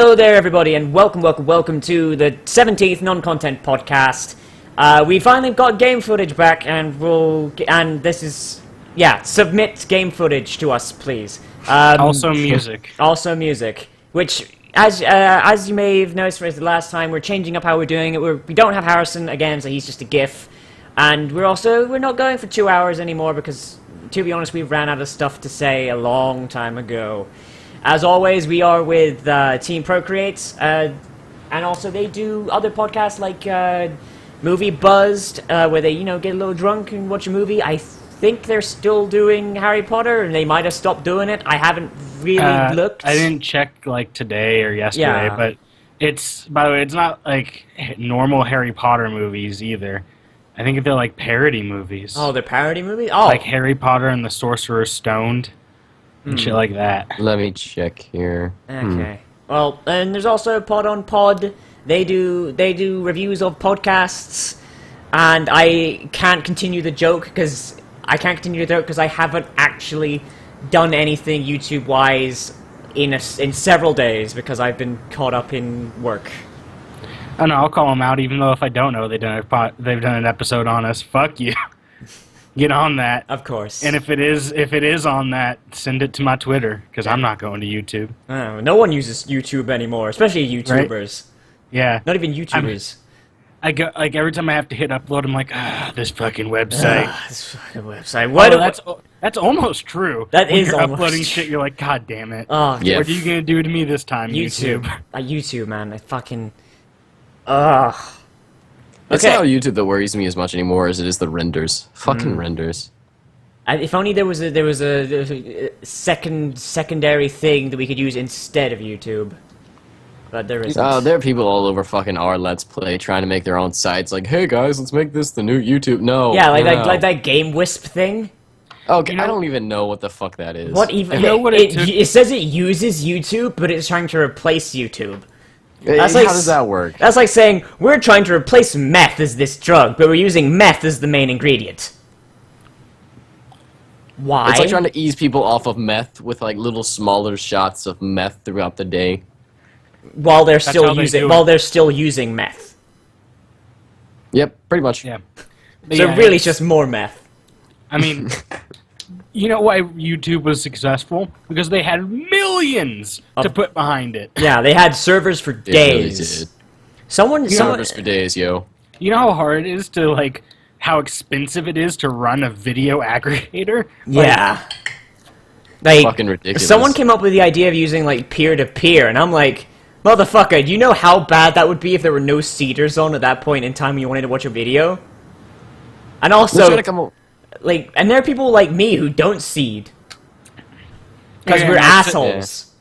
Hello there, everybody, and welcome to the 17th non-content podcast. We finally got game footage back, and submit game footage to us, please. Also music. Also music, which, as you may have noticed from the last time, we're changing up how we're doing it. We don't have Harrison again, so he's just a GIF, and we're not going for 2 hours anymore because, to be honest, we ran out of stuff to say a long time ago. As always, we are with Team Procreate, and also they do other podcasts like Movie Buzzed, where they, get a little drunk and watch a movie. I think they're still doing Harry Potter, and they might have stopped doing it. I haven't really looked. I didn't check, today or yesterday, but by the way, it's not, normal Harry Potter movies either. I think they're, parody movies. Oh, they're parody movies? Oh. Like Harry Potter and the Sorcerer's Stoned. And shit like that. Let me check here. Okay. Well, and there's also Pod on Pod. They do reviews of podcasts, and I can't continue the joke because I haven't actually done anything YouTube-wise in several days because I've been caught up in work. I know, I'll call them out even though if I don't know they've done an episode on us. Fuck you. Get on that. Of course. And if it is on that, send it to my Twitter, because I'm not going to YouTube. Oh, no one uses YouTube anymore, especially YouTubers. Right? Yeah. Not even YouTubers. I go, every time I have to hit upload, I'm like, this fucking website. This fucking website. That's almost true. That when is you're almost uploading shit, you're like, God damn it. Oh, yeah. What are you going to do to me this time, YouTube? YouTube, man. I fucking... Ugh. It's not YouTube that worries me as much anymore as it is the renders. Fucking renders. If only there was a secondary thing that we could use instead of YouTube. But there isn't. There are people all over fucking our Let's Play trying to make their own sites. Like, hey guys, let's make this the new YouTube. No. Yeah, like that Game Wisp thing. Okay, I don't even know what the fuck that is. What even? You know what it says it uses YouTube, but it's trying to replace YouTube. How does that work? That's like saying, we're trying to replace meth as this drug, but we're using meth as the main ingredient. Why? It's like trying to ease people off of meth with little smaller shots of meth throughout the day. While they're still using meth. Yep, pretty much. Yeah. So really it's just more meth. I mean... You know why YouTube was successful? Because they had millions to put behind it. Yeah, they had servers for days. Really did. Servers for days, yo. You know how hard it is to, how expensive it is to run a video aggregator? Yeah. Fucking ridiculous. Someone came up with the idea of using, peer-to-peer, and I'm like, motherfucker, do you know how bad that would be if there were no seeders on at that point in time when you wanted to watch a video? And also... and there are people like me who don't seed. Because we're assholes.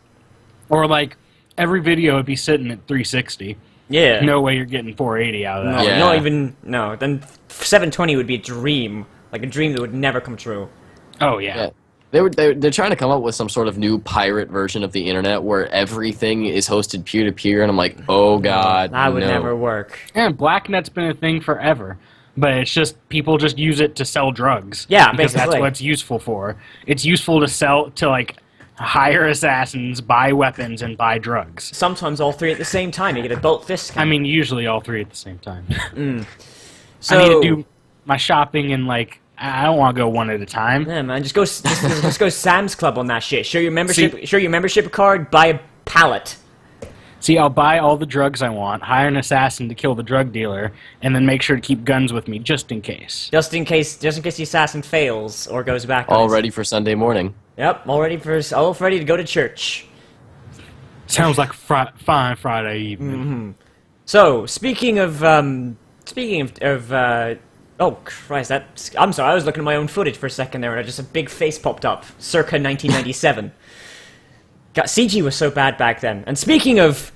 Yeah. Or, every video would be sitting at 360. Yeah. No way you're getting 480 out of that. No, then 720 would be a dream. Like a dream that would never come true. Oh, yeah. They're trying to come up with some sort of new pirate version of the internet where everything is hosted peer-to-peer, and I'm like, oh god, that would never work. And Blacknet's been a thing forever. But it's just, people just use it to sell drugs. Yeah, because basically. that's what it's useful for. It's useful to hire assassins, buy weapons, and buy drugs. Sometimes all three at the same time. You get a bulk discount. I mean, usually all three at the same time. So, I need to do my shopping and, I don't want to go one at a time. Yeah, man, just go Sam's Club on that shit. Show your membership card, buy a pallet. See, I'll buy all the drugs I want, hire an assassin to kill the drug dealer, and then make sure to keep guns with me, just in case. Just in case the assassin fails or goes back. All ready for Sunday morning. Yep, all ready to go to church. Sounds like fine Friday evening. Mm-hmm. So, speaking of, oh Christ, I'm sorry, I was looking at my own footage for a second there, and just a big face popped up, circa 1997. CG was so bad back then. And speaking of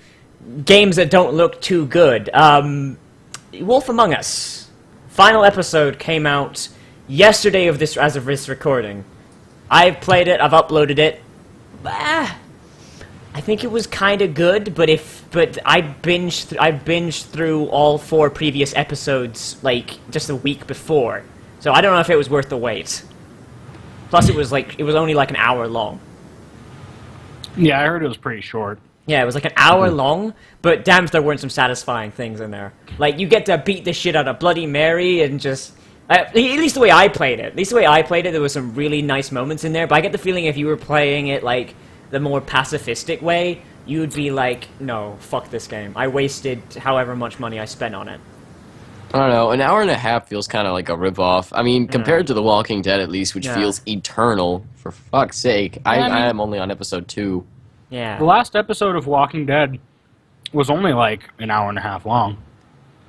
games that don't look too good, Wolf Among Us. Final episode came out yesterday as of this recording. I've played it, I've uploaded it. I think it was kind of good, but I binged through all 4 previous episodes just a week before. So I don't know if it was worth the wait. Plus it was only an hour long. Yeah, I heard it was pretty short. Yeah, it was like an hour long, but damn if there weren't some satisfying things in there. Like, you get to beat the shit out of Bloody Mary and just... at least the way I played it. At least the way I played it, there was some really nice moments in there, but I get the feeling if you were playing it, like, the more pacifistic way, you would be like, no, fuck this game. I wasted however much money I spent on it. I don't know, an hour and a half feels kind of like a ripoff. I mean, compared to The Walking Dead, at least, which feels eternal, for fuck's sake. I am only on episode 2. Yeah. The last episode of Walking Dead was only like an hour and a half long.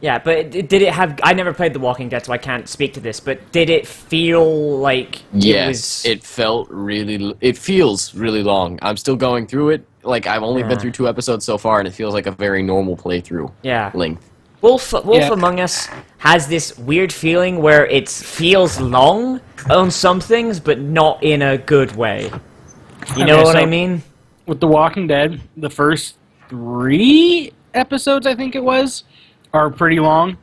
Yeah, but did it have... I never played The Walking Dead, so I can't speak to this, but did it feel like Yes, it felt really... It feels really long. I'm still going through it. Like, I've only been through 2 episodes so far, and it feels like a very normal playthrough length. Wolf Among Us has this weird feeling where it feels long on some things, but not in a good way. You know what I mean? With The Walking Dead, the first 3 episodes, I think it was, are pretty long.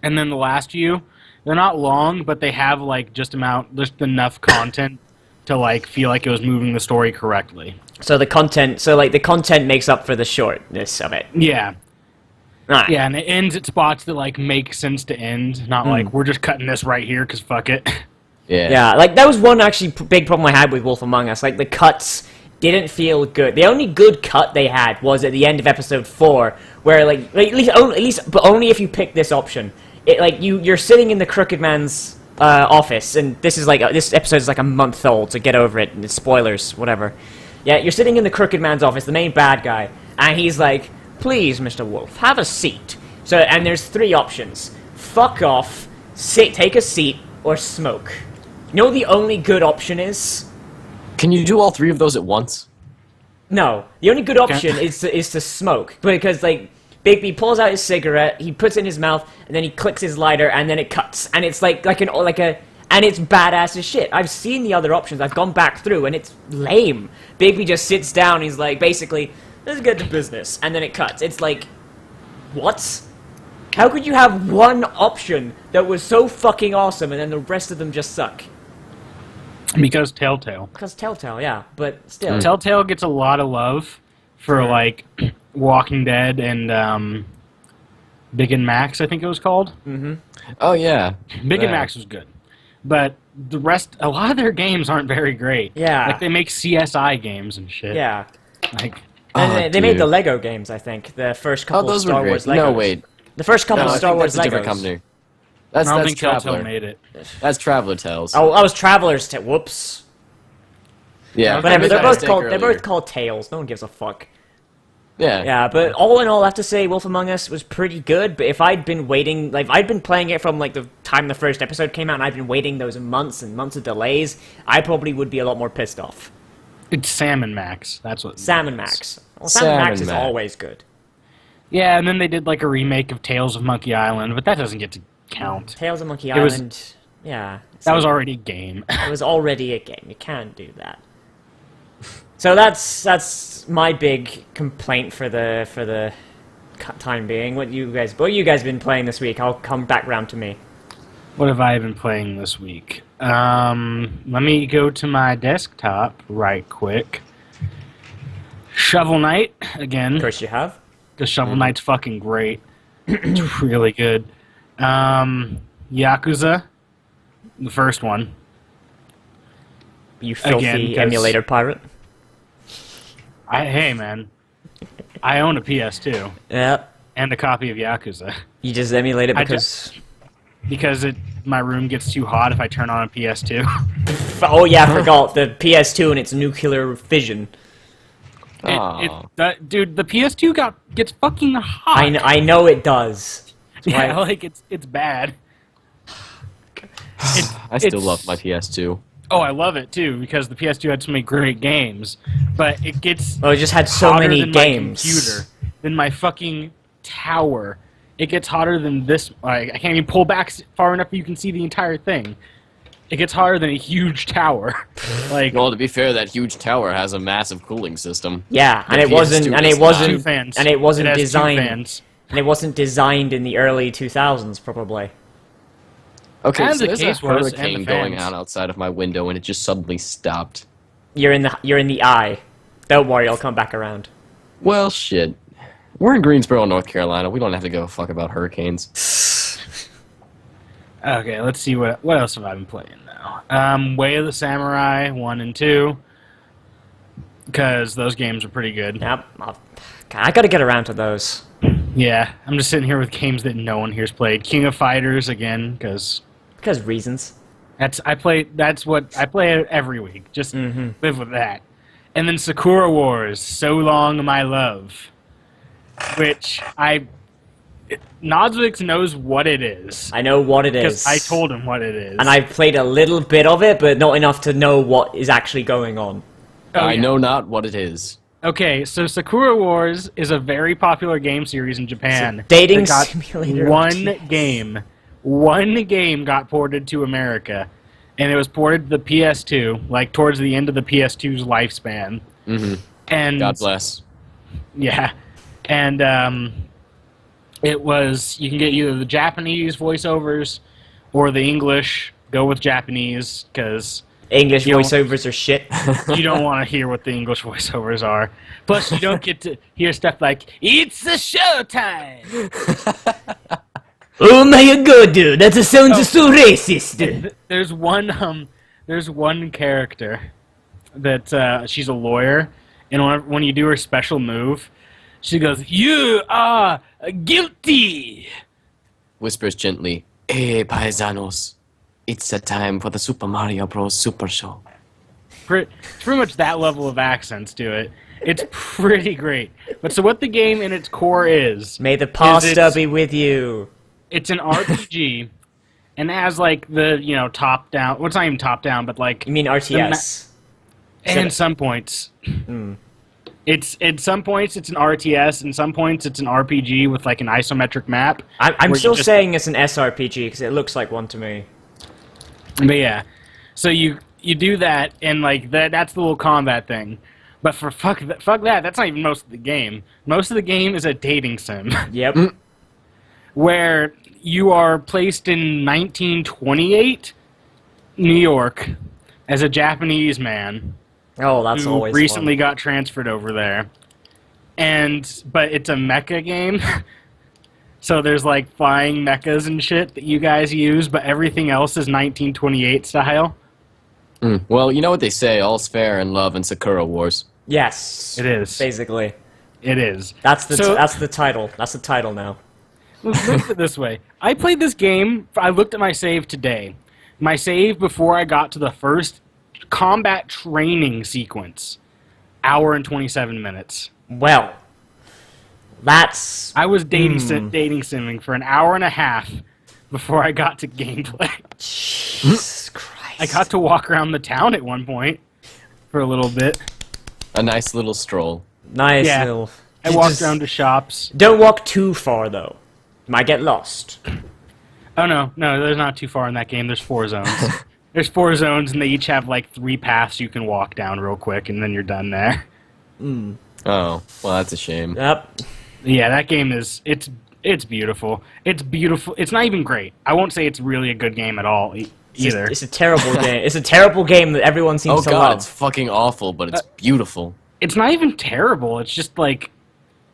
And then the last few, they're not long, but they have like just enough content to like feel like it was moving the story correctly. So the content makes up for the shortness of it. Yeah. Right. Yeah, and it ends at spots that like make sense to end, not like we're just cutting this right here because fuck it. Yeah, like that was one actually big problem I had with Wolf Among Us. Like the cuts didn't feel good. The only good cut they had was at the end of episode 4, where like at least, but only if you pick this option. It like you're sitting in the Crooked Man's office, and this episode is like a month old, so get over it. And it's spoilers, whatever. Yeah, you're sitting in the Crooked Man's office, the main bad guy, and he's like, "Please, Mr. Wolf, have a seat." So, and there's 3 options: fuck off, take a seat, or smoke. You know what the only good option is? Can you do all 3 of those at once? No, the only good option is to smoke, because like Bigby pulls out his cigarette, he puts it in his mouth, and then he clicks his lighter, and then it cuts, and it's and it's badass as shit. I've seen the other options. I've gone back through, and it's lame. Bigby just sits down. He's like, basically, let's get to business, and then it cuts. It's like, what? How could you have one option that was so fucking awesome, and then the rest of them just suck? Because Telltale. Because Telltale, yeah, but still. Telltale gets a lot of love for, like, Walking Dead and Big and Max, I think it was called. Mm-hmm. Oh, yeah. Big and Max was good. But the rest, a lot of their games aren't very great. Yeah. Like, they make CSI games and shit. Yeah. Like, and they made the Lego games, I think. The first couple of Star Wars Legos. No, wait. The first couple of Star Wars that's a Legos. different company. I don't That's think Traveler. Telltale made it. That's Traveler Tales. Oh, I was Traveler's Tales. Whoops. Yeah. Whatever. They're both earlier. called Tales. No one gives a fuck. Yeah. Yeah, but all in all, I have to say Wolf Among Us was pretty good, but if I'd been waiting, like, I'd been playing it from, like, the time the first episode came out, and I'd been waiting those months and months of delays, I probably would be a lot more pissed off. It's Sam and Max. That's what. Sam and Max. Well, Sam and Max is always good. Yeah, and then they did, like, a remake of Tales of Monkey Island, but that doesn't get to count. Tales of Monkey Island, yeah. That was already a game. It was already a game. You can't do that. So that's my big complaint for the time being. What you guys been playing this week? I'll come back round to me. What have I been playing this week? Let me go to my desktop right quick. Shovel Knight again. Of course you have. Because Shovel Knight's fucking great. It's really good. Yakuza, the first one. You filthy Again, emulator pirate. Hey man, I own a PS2 Yep. and a copy of Yakuza. You just emulate it because... Because my room gets too hot if I turn on a PS2. Oh yeah, I forgot. The PS2 and its nuclear fission. Dude, the PS2 gets fucking hot. I know it does. Yeah, like it's bad. I still love my PS2. Oh, I love it too because the PS2 had so many great games, but it gets. Oh, it just had so many than games. My computer, than my fucking tower. It gets hotter than this. Like, I can't even pull back far enough so you can see the entire thing. It gets hotter than a huge tower. Like, well, to be fair, that huge tower has a massive cooling system. Yeah, and it wasn't designed. And it wasn't designed in the early 2000s, probably. Okay, and so the there's case a was, hurricane and the going fans. on outside of my window, and it just suddenly stopped. You're in the eye. Don't worry, I'll come back around. Well, shit. We're in Greensboro, North Carolina. We don't have to give a fuck about hurricanes. Okay, let's see what else have I been playing now. Way of the Samurai 1 and 2, because those games are pretty good. Yep. I gotta get around to those. Yeah, I'm just sitting here with games that no one here's played. King of Fighters again, because Reasons. I play it every week. Just live with that. And then Sakura Wars, So Long My Love, which Nodswix knows what it is. I know what it is. Because I told him what it is. And I've played a little bit of it, but not enough to know what is actually going on. I know not what it is. Okay, so Sakura Wars is a very popular game series in Japan. It's a dating simulator. One game got ported to America, and it was ported to the PS2, like towards the end of the PS2's lifespan. Mm-hmm. And God bless. Yeah, and it was, you can get either the Japanese voiceovers or the English. Go with Japanese, because English voiceovers are shit. you don't want to hear what the English voiceovers are. Plus, you don't get to hear stuff like, "It's a showtime!" Oh my god, dude, that sounds so racist. There's one character that she's a lawyer, and when you do her special move, she goes, "You are guilty!" Whispers gently, "Hey, paisanos. It's a time for the Super Mario Bros. Super Show." Pretty much that level of accents to it. It's pretty great. But so what the game in its core is... May the pasta be with you. It's an RPG, and it has, like, the, top-down... Well, it's not even top-down, but, like... You mean RTS? And some points. It's at some points it's an RTS, and some points it's an RPG with, like, an isometric map. I'm still saying it's an SRPG, because it looks like one to me. But yeah, so you do that, and like that's the little combat thing. But for fuck that, that's not even most of the game. Most of the game is a dating sim. Yep. Where you are placed in 1928 New York as a Japanese man. Oh, that's always who recently fun. got transferred over there. But it's a mecha game. So there's, like, flying mechas and shit that you guys use, but everything else is 1928 style. Well, you know what they say, all's fair in love and Sakura Wars. Yes. It is. Basically. It is. That's the title. That's the title now. Let's look at it this way. I played this game, I looked at my save today. My save before I got to the first combat training sequence. Hour and 27 minutes. Well... I was dating simming for an hour and a half before I got to gameplay. Jesus Christ. I got to walk around the town at one point for a little bit. A nice little stroll. Nice Yeah. little... I walked around to shops. Don't walk too far, though. You might get lost. Oh, no, there's not too far in that game. There's 4 zones. There's 4 zones, and they each have, like, 3 paths you can walk down real quick, and then you're done there. Oh, well, that's a shame. Yep. Yeah, that game is... It's beautiful. It's beautiful. It's not even great. I won't say it's really a good game at all either. It's a terrible game. It's a terrible game that everyone seems to God, love. it's fucking awful, but it's beautiful. It's not even terrible. It's just, like...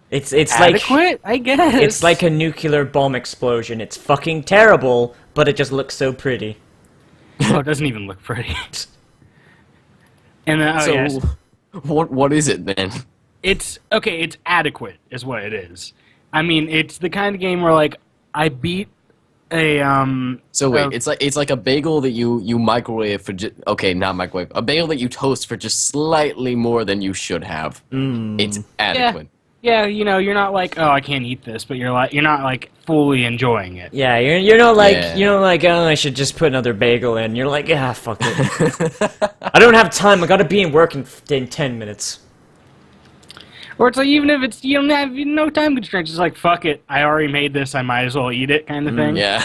It's adequate, like... I guess. It's like a nuclear bomb explosion. It's fucking terrible, but it just looks so pretty. Oh, it doesn't even look pretty. And then, yes. What is it, then? It's adequate is what it is. I mean, it's the kind of game where, like, I beat a So wait, it's like a bagel that you microwave for not microwave. A bagel that you toast for just slightly more than you should have. It's adequate. Yeah, you're not like, oh, I can't eat this, but you're not like fully enjoying it. Yeah, you're not like oh, I should just put another bagel in. You're like, ah, fuck it. I don't have time. I gotta be in work in 10 minutes. Or it's like, even if you don't have no time constraints, it's like, fuck it, I already made this, I might as well eat it, kind of thing. Yeah.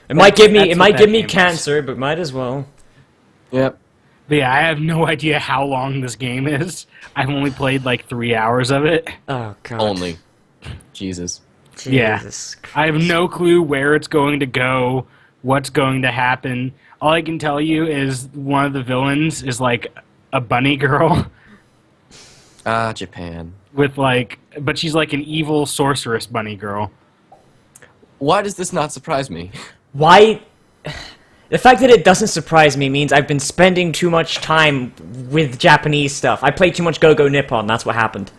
It might give me game cancer, but might as well. Yep. But yeah, I have no idea how long this game is. I've only played like 3 hours of it. Oh god. Only. Jesus. Yeah. Jesus Christ. I have no clue where it's going to go, what's going to happen. All I can tell you is one of the villains is like a bunny girl. Ah, Japan. with like, but she's like an evil sorceress bunny girl. Why does this not surprise me? Why? The fact that it doesn't surprise me means I've been spending too much time with Japanese stuff. I played too much Go-Go Nippon, that's what happened.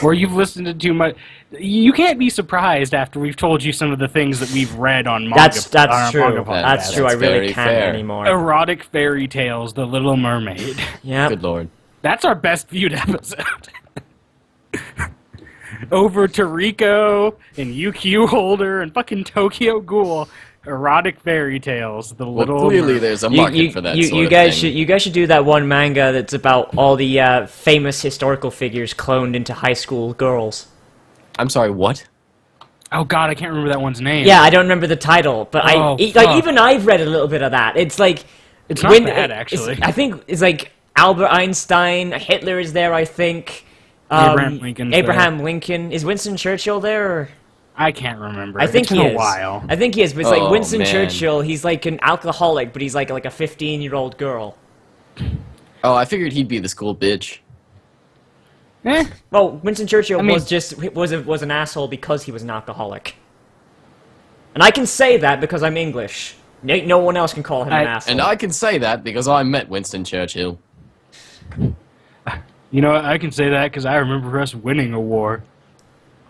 Or you've listened to too much. You can't be surprised after we've told you some of the things that we've read on manga. That's on our true. manga podcast. That's true. I That's really very can't fair. anymore. Erotic fairy tales, The Little Mermaid. Yeah. Good lord. That's our best viewed episode. Over to Rico and UQ Holder and fucking Tokyo Ghoul. Erotic fairy tales, The Well, Little clearly Mermaid. there's a market for that sort of thing. You guys should do that one manga that's about all the famous historical figures cloned into high school girls. I'm sorry, what? Oh god, I can't remember that one's name. Yeah, I don't remember the title, but Oh, like fuck. even I've read a little bit of that. It's like It's not bad, actually. I think it's like Albert Einstein, Hitler is there. I think Abraham Lincoln's Abraham Lincoln, is Winston Churchill there? Or? I can't remember. I think it's been he a is. while. I think he is, but it's Oh, like Winston man. Churchill. He's like an alcoholic, but he's like a 15-year-old girl. Oh, I figured he'd be the school bitch. Eh, Well, Winston Churchill I mean- was an asshole because he was an alcoholic. And I can say that because I'm English. No one else can call him an asshole. And I can say that because I met Winston Churchill. you know what? I can say that because I remember us winning a war.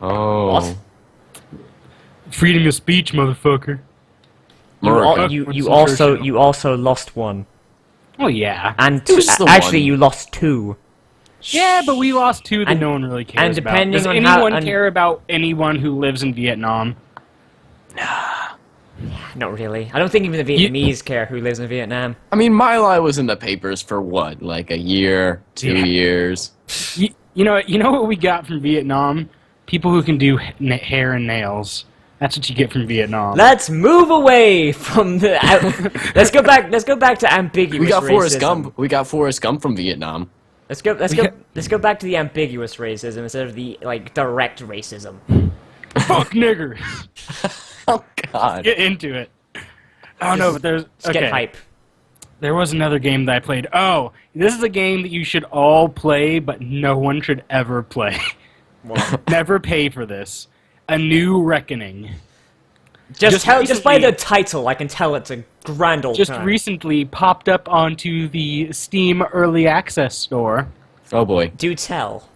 Oh. What? Freedom of speech, motherfucker. America. You Winston also Churchill. you also lost one, Oh yeah. and It was just the actually one. you lost two. Yeah, but we lost two that And- no one really cares and depending about. Does on how- anyone and- care about anyone who lives in Vietnam? Not really. I don't think even the Vietnamese care who lives in Vietnam. I mean, My Lai was in the papers for what, like a year, 2 Yeah. years? You know what we got from Vietnam? People who can do hair and nails. That's what you get from Vietnam. Let's move away from the. Let's go back. Let's go back to ambiguous. We got Forrest racism. Gump. We got Forrest Gump from Vietnam. Let's go back to the ambiguous racism instead of the like direct racism. Fuck niggers. Oh God. Get into it. Oh no, but there's Just okay. get hype. There was another game that I played. Oh, this is a game that you should all play, but no one should ever play. Well, Never pay for this. A New Reckoning. just by recently- the title, I can tell it's a grand old Just time. recently popped up onto the Steam Early Access store, Oh boy. Do tell.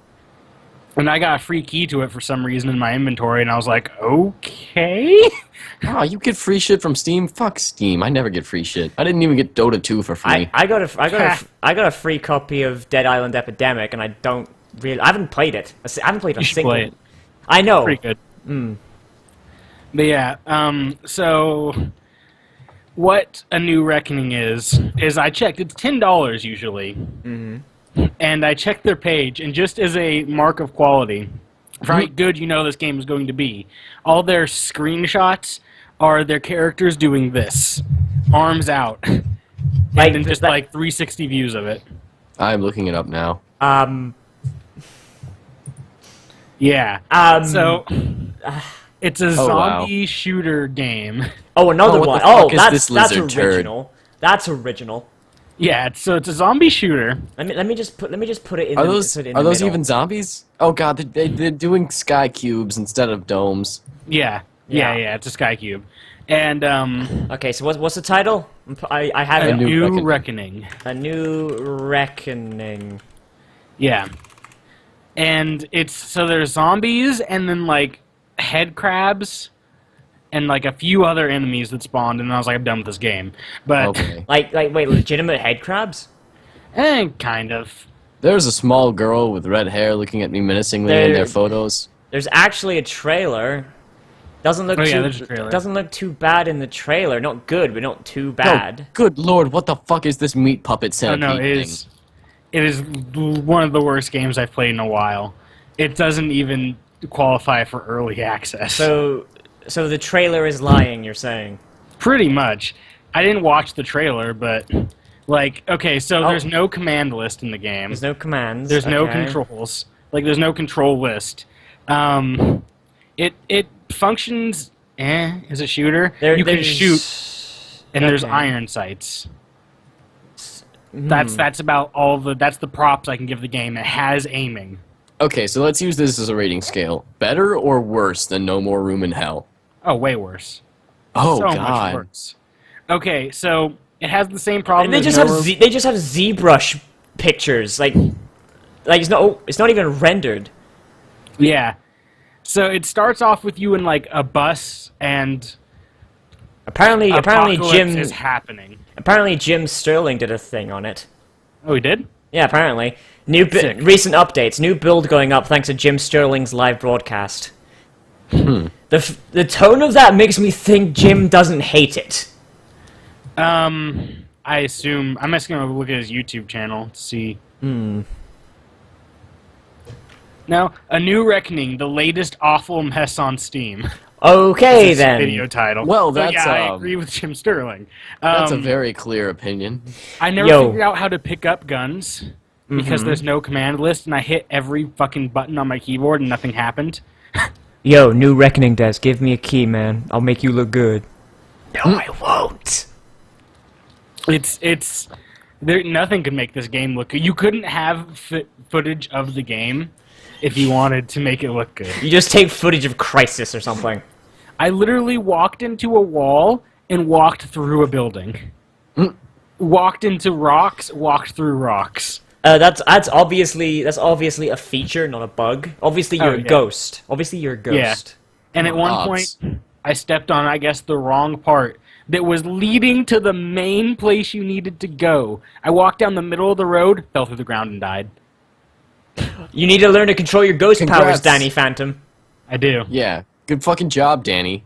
and I got a free key to it for some reason in my inventory, and I was like, okay. Oh, you get free shit from Steam? Fuck Steam. I never get free shit. I didn't even get Dota 2 for free. I got a free copy of Dead Island Epidemic, and I haven't played it. I haven't played a You should single. play it. I know. Pretty good. But yeah, so what A New Reckoning is I checked. It's $10 usually. And I checked their page, and just as a mark of quality, for how good you know this game is going to be, all their screenshots are their characters doing this, arms out, Like, and then just that- like 360 views of it. I'm looking it up now. Yeah. So it's a Oh, wow. zombie shooter game. Oh, another Oh, what one. the Oh, fuck is that's this lizard turd? original. That's original. Yeah, so it's a zombie shooter. Let me just put it in. Are the, those put it in are the those middle. even zombies? Oh God, they're doing sky cubes instead of domes. Yeah, Yeah. it's a sky cube, and Okay, so what's the title? I have a it. new reckoning. A New Reckoning. Yeah, and it's so there's zombies and then like head crabs and like a few other enemies that spawned, and I was like, I'm done with this game. But Okay. Like wait, legitimate head crabs? kind of. There's a small girl with red hair looking at me menacingly in their photos. There's actually a trailer. Doesn't look Oh, yeah, too there's a trailer. doesn't look too bad in the trailer. Not good, but not too bad. Oh, good lord, what the fuck is this meat puppet Oh centipede no, it is one of the worst games I've played in a while. It doesn't even qualify for early access. So the trailer is lying, you're saying? Pretty much. I didn't watch the trailer, but like, okay, so there's no command list in the game. There's no commands. There's no okay. controls. Like, there's no control list. It functions as a shooter. You can shoot, and there's okay. iron sights. That's about all that's the props I can give the game. It has aiming. Okay, so let's use this as a rating scale. Better or worse than No More Room in Hell? Oh, way worse. Oh, So God. much worse. Okay, so it has the same problem. They just have ZBrush pictures. Like it's not even rendered. Yeah. So it starts off with you in like a bus, and Apparently apocalypse is happening. Apparently Jim Sterling did a thing on it. Oh, he did? Yeah, apparently. Sick. Recent updates. New build going up thanks to Jim Sterling's live broadcast. The tone of that makes me think Jim doesn't hate it. I assume I'm just gonna look at his YouTube channel to see. Now, A New Reckoning, the latest awful mess on Steam. Okay, Is his then. Video title. Well, So, that's, yeah, I agree with Jim Sterling. That's a very clear opinion. I never figured out how to pick up guns because there's no command list, and I hit every fucking button on my keyboard and nothing happened. Yo, New Reckoning Des, give me a key, man. I'll make you look good. No, I won't. Nothing could make this game look good. You couldn't have footage of the game if you wanted to make it look good. You just take footage of Crisis or something. I literally walked into a wall and walked through a building. Walked into rocks, walked through rocks. That's obviously a feature, not a bug. Obviously, you're a ghost. Obviously, you're a ghost. And at one point, I stepped on, I guess, the wrong part that was leading to the main place you needed to go. I walked down the middle of the road, fell through the ground, and died. You need to learn to control your ghost powers, Danny Phantom. I do. Yeah. Good fucking job, Danny.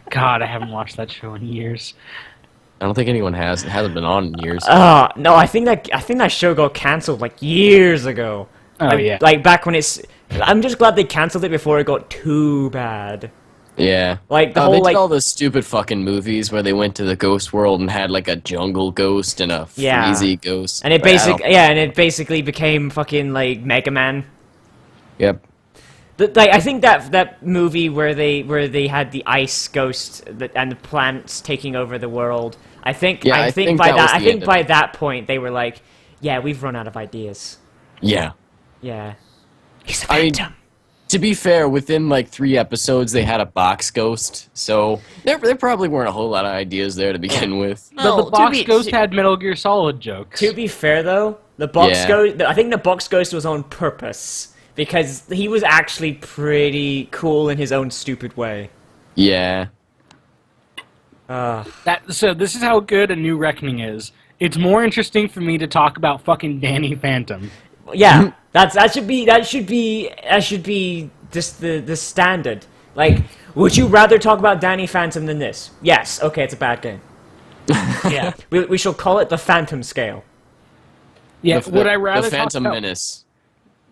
God, I haven't watched that show in years. I don't think anyone has. It hasn't been on in years. No, I think that show got cancelled like years ago. Oh, yeah. Like back when it's. I'm just glad they cancelled it before it got too bad. Yeah. Like the they whole did all those stupid fucking movies where they went to the ghost world and had like a jungle ghost and a freezy ghost. And it basically became fucking like Mega Man. Yep. I think that movie where they had the ice ghost and the plants taking over the world. I think by that point they were like, yeah, we've run out of ideas. Yeah. Yeah. He's a phantom. To be fair, within like 3 episodes, they had a box ghost, so there probably weren't a whole lot of ideas there to begin with. But the box ghost had Metal Gear Solid jokes. To be fair, though, the box ghost, I think the box ghost was on purpose because he was actually pretty cool in his own stupid way. Yeah. So this is how good A New Reckoning is. It's more interesting for me to talk about fucking Danny Phantom. Yeah, that should be just the standard. Like, would you rather talk about Danny Phantom than this? Yes. Okay, it's a bad game. Yeah, we shall call it the Phantom scale. Yeah, the Phantom Menace.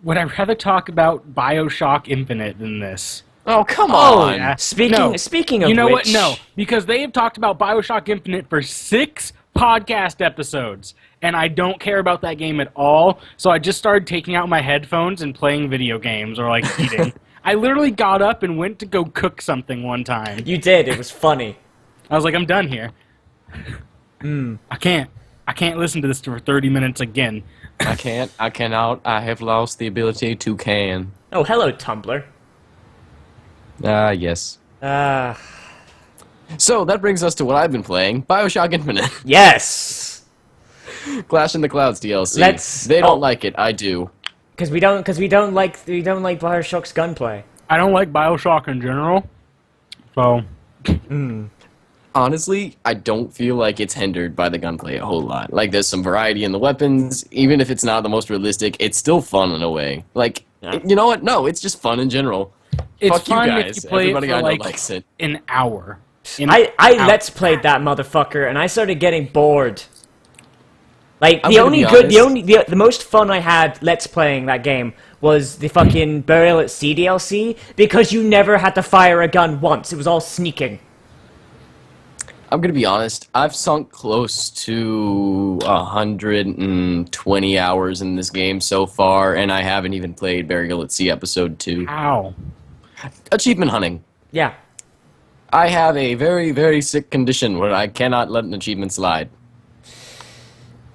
Would I rather talk about BioShock Infinite than this? Oh, come on. Yeah. Speaking of you know which, what? No, because they have talked about BioShock Infinite for 6 podcast episodes, and I don't care about that game at all, so I just started taking out my headphones and playing video games or, like, eating. I literally got up and went to go cook something one time. You did. It was funny. I was like, I'm done here. I can't listen to this for 30 minutes again. I cannot. I have lost the ability to can. Oh, hello, Tumblr. Yes. So, that brings us to what I've been playing, BioShock Infinite. Yes! Clash in the Clouds DLC. They don't like it, I do. Because we don't like BioShock's gunplay. I don't like BioShock in general, so... Honestly, I don't feel like it's hindered by the gunplay a whole lot. Like, there's some variety in the weapons. Even if it's not the most realistic, it's still fun in a way. Like, you know what? No, it's just fun in general. It's Fuck fun you guys. if you play Everybody it for, I know like, likes it. an hour. I let's played that motherfucker, and I started getting bored. Like, the most fun I had let's playing that game was the fucking Burial at Sea DLC, because you never had to fire a gun once. It was all sneaking. I'm gonna be honest, I've sunk close to 120 hours in this game so far, and I haven't even played Burial at Sea Episode 2. Ow. Achievement hunting. Yeah. I have a very, very sick condition where I cannot let an achievement slide.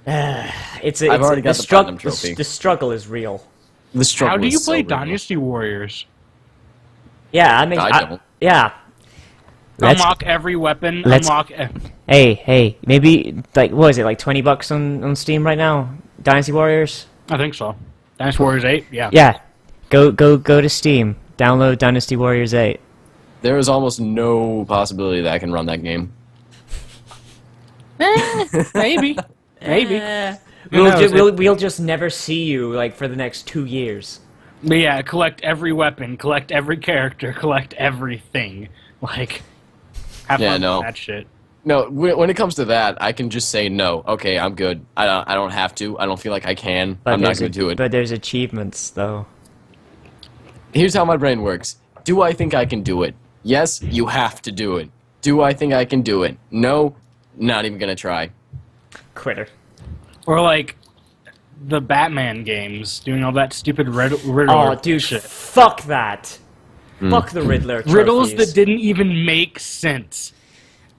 I've already got the platinum trophy. The struggle is real. The struggle How do you is play so real. Dynasty Warriors? Yeah, I mean, I don't. yeah. Unlock every weapon. Unlock. Hey, maybe like what is it like $20 on Steam right now? Dynasty Warriors. I think so. Dynasty Warriors 8. Yeah. Yeah, go to Steam. Download Dynasty Warriors 8. There is almost no possibility that I can run that game. Maybe. Maybe. We'll just never see you like for the next 2 years. But yeah, collect every weapon, collect every character, collect everything. Like, have fun with that shit. No, when it comes to that, I can just say no. Okay, I'm good. I don't have to. I don't feel like I can. I'm not going to do it. But there's achievements, though. Here's how my brain works. Do I think I can do it? Yes, you have to do it. Do I think I can do it? No, not even going to try. Quitter. Or like the Batman games, doing all that stupid Riddler Oh, dude, shit. fuck that. Fuck the Riddler trophies. Riddles that didn't even make sense.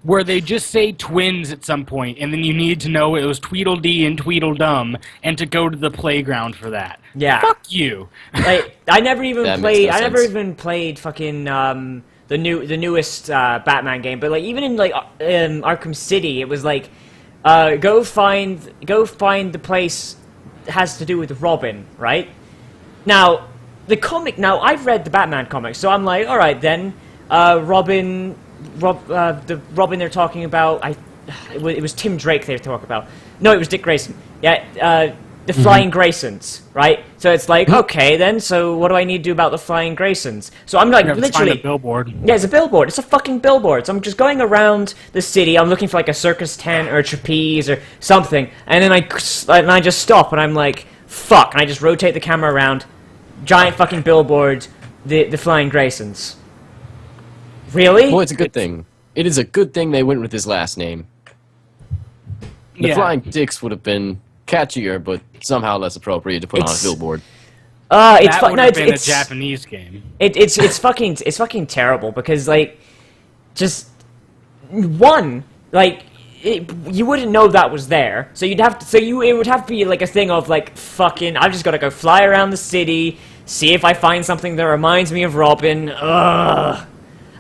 Where they just say twins at some point, and then you need to know it was Tweedledee and Tweedledum, and to go to the playground for that. Yeah. Fuck you. Like, I never even That played. makes no I never sense. even played fucking the newest Batman game. But like even in like Arkham City, it was like go find the place that has to do with Robin, right? Now the comic. Now I've read the Batman comic, so I'm like, all right then, Robin. The Robin they're talking about, it was Tim Drake they were talking about. No, it was Dick Grayson. Yeah, the Flying Graysons, right? So it's like, okay then, so what do I need to do about the Flying Graysons? So I'm like, You have to literally... find a billboard. Yeah, it's a billboard. It's a fucking billboard. So I'm just going around the city. I'm looking for like a circus tent or a trapeze or something. And then I just stop and I'm like, fuck. And I just rotate the camera around. Giant fucking billboard. The Flying Graysons. Really? Well, it's a good thing. It is a good thing they went with his last name. The Flying Dicks would have been catchier, but somehow less appropriate to put on a billboard. It's That would no, have been a it's Japanese game. it's fucking terrible because like just one like you wouldn't know that was there, so you'd have to it would have to be like a thing of like fucking I've just got to go fly around the city, see if I find something that reminds me of Robin. Ugh.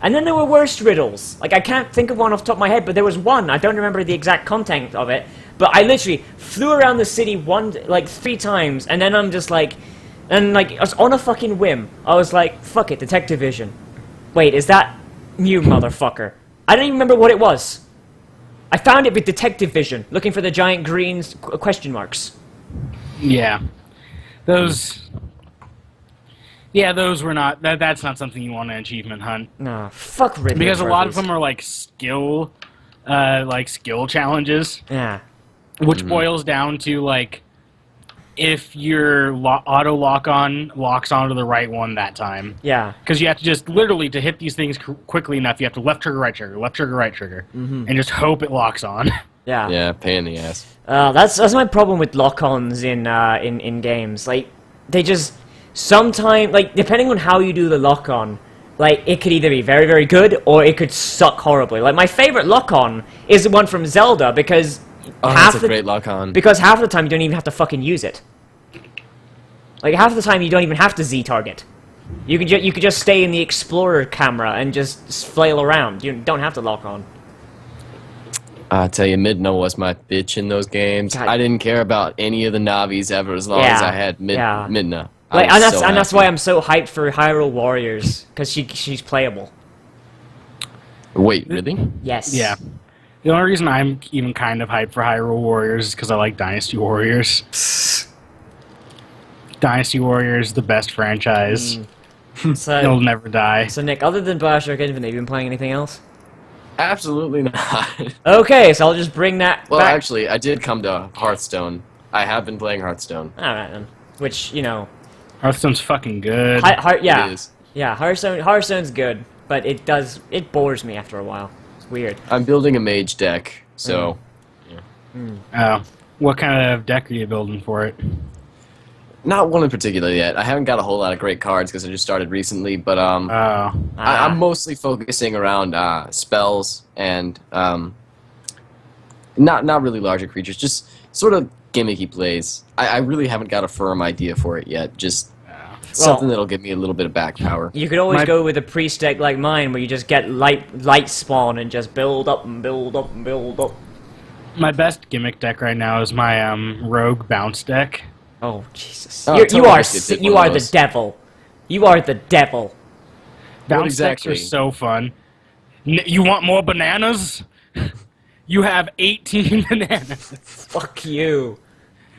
And then there were worse riddles. Like, I can't think of one off the top of my head, but there was one. I don't remember the exact content of it. But I literally flew around the city 3 times, and then I'm just like... And, like, I was on a fucking whim. I was like, fuck it, Detective Vision. Wait, is that you, motherfucker? I don't even remember what it was. I found it with Detective Vision, looking for the giant green question marks. Yeah. Those... Yeah, those were not... That's not something you want an achievement hunt. No, fuck Riddler Because a lot of trophies. them are like skill challenges, Yeah. which boils down to like if your auto lock-on locks onto the right one that time. Yeah. Because you have to just literally to hit these things quickly enough, you have to left trigger, right trigger, and just hope it locks on. Yeah. Yeah, pain in the ass. That's my problem with lock-ons in games. Like, they just... Sometimes, like, depending on how you do the lock-on, like, it could either be very, very good, or it could suck horribly. Like, my favorite lock-on is the one from Zelda, because That's a great lock-on. because half the time you don't even have to fucking use it. Like, half the time you don't even have to Z-target. You could just stay in the Explorer camera and just flail around. You don't have to lock on. I tell you, Midna was my bitch in those games. God. I didn't care about any of the Navis ever as long as I had Midna. Like, and that's why I'm so hyped for Hyrule Warriors, because she's playable. Wait, really? Yes. Yeah. The only reason I'm even kind of hyped for Hyrule Warriors is because I like Dynasty Warriors. Dynasty Warriors, the best franchise. It'll So, never die. so Nick, other than Bioshock Infinite, have you been playing anything else? Absolutely not. Okay, so I'll just bring that Well, back. actually, I did come to Hearthstone. I have been playing Hearthstone. Alright then. Which, you know... Hearthstone's fucking good. yeah. It is. Yeah, Hearthstone's good, but it bores me after a while. It's weird. I'm building a mage deck, so... Oh. What kind of deck are you building for it? Not one in particular yet. I haven't got a whole lot of great cards because I just started recently, but Oh. I'm mostly focusing around spells and not really larger creatures, just sort of gimmick he plays. I really haven't got a firm idea for it yet. Just something that'll give me a little bit of back power. You could always go with a priest deck like mine, where you just get light spawn and just build up and build up and build up. My best gimmick deck right now is my rogue bounce deck. Oh Jesus! Oh, you totally are should pick you one are of the those. devil. You are the devil. Bounce exactly? decks are so fun. You want more bananas? You have 18 bananas. Fuck you.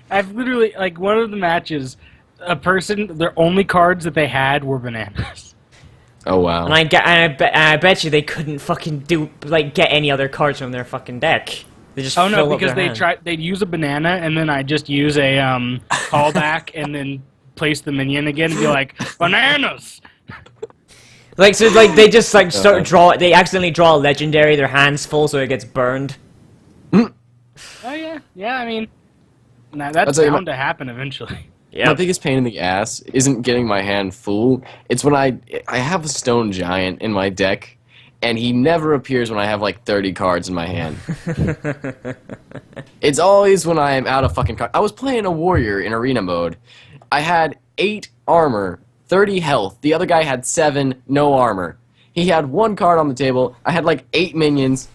I've literally, like, one of the matches, a person, their only cards that they had were bananas. Oh wow! And I bet you they couldn't fucking get any other cards from their fucking deck. They just Oh no, fill up because their hand. they'd use a banana and then I just use a callback and then place the minion again and be like, bananas! Like so, like they just like they accidentally draw a legendary. Their hands full, so it gets burned. Oh yeah. I mean, that's bound to happen eventually. Yeah. My biggest pain in the ass isn't getting my hand full. It's when I have a stone giant in my deck, and he never appears when I have like 30 cards in my hand. It's always when I am out of fucking cards. I was playing a warrior in arena mode. I had 8 armor, 30 health. The other guy had 7, no armor. He had 1 card on the table. I had like 8 minions.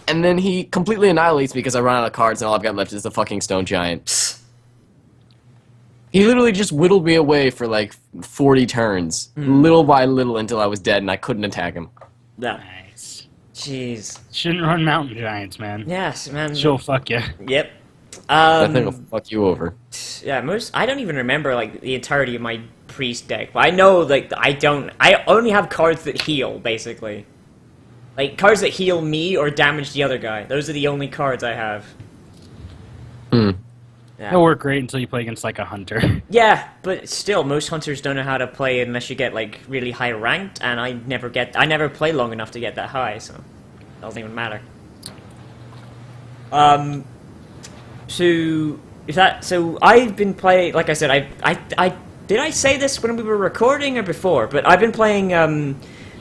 And then he completely annihilates me because I run out of cards and all I've got left is the fucking stone giant. He literally just whittled me away for like 40 turns, little by little, until I was dead and I couldn't attack him. Nice. Jeez. Shouldn't run mountain giants, man. Yes, man. She'll fuck you. Yep. That thing will fuck you over. Yeah, I don't even remember like the entirety of my priest deck, but I know like I only have cards that heal, basically. Like cards that heal me or damage the other guy. Those are the only cards I have. Yeah. It'll work great until you play against like a hunter. Yeah, but still, most hunters don't know how to play unless you get like really high ranked, and I never play long enough to get that high, so it doesn't even matter. So I've been playing, like I said, I did I say this when we were recording or before? But I've been playing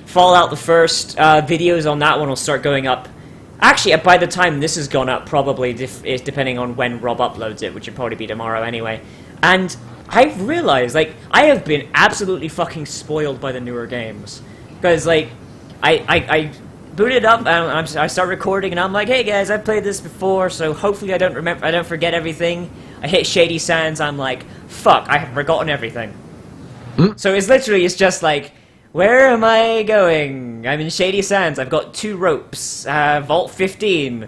Fallout. The first videos on that one will start going up. Actually, by the time this has gone up, probably depending on when Rob uploads it, which would probably be tomorrow anyway. And I've realized, like, I have been absolutely fucking spoiled by the newer games, because like I boot it up and I start recording and I'm like, hey guys, I've played this before, so hopefully I don't forget everything. I hit Shady Sands, I'm like, fuck, I have forgotten everything. So it's just like, where am I going? I'm in Shady Sands, I've got 2 ropes, Vault 15.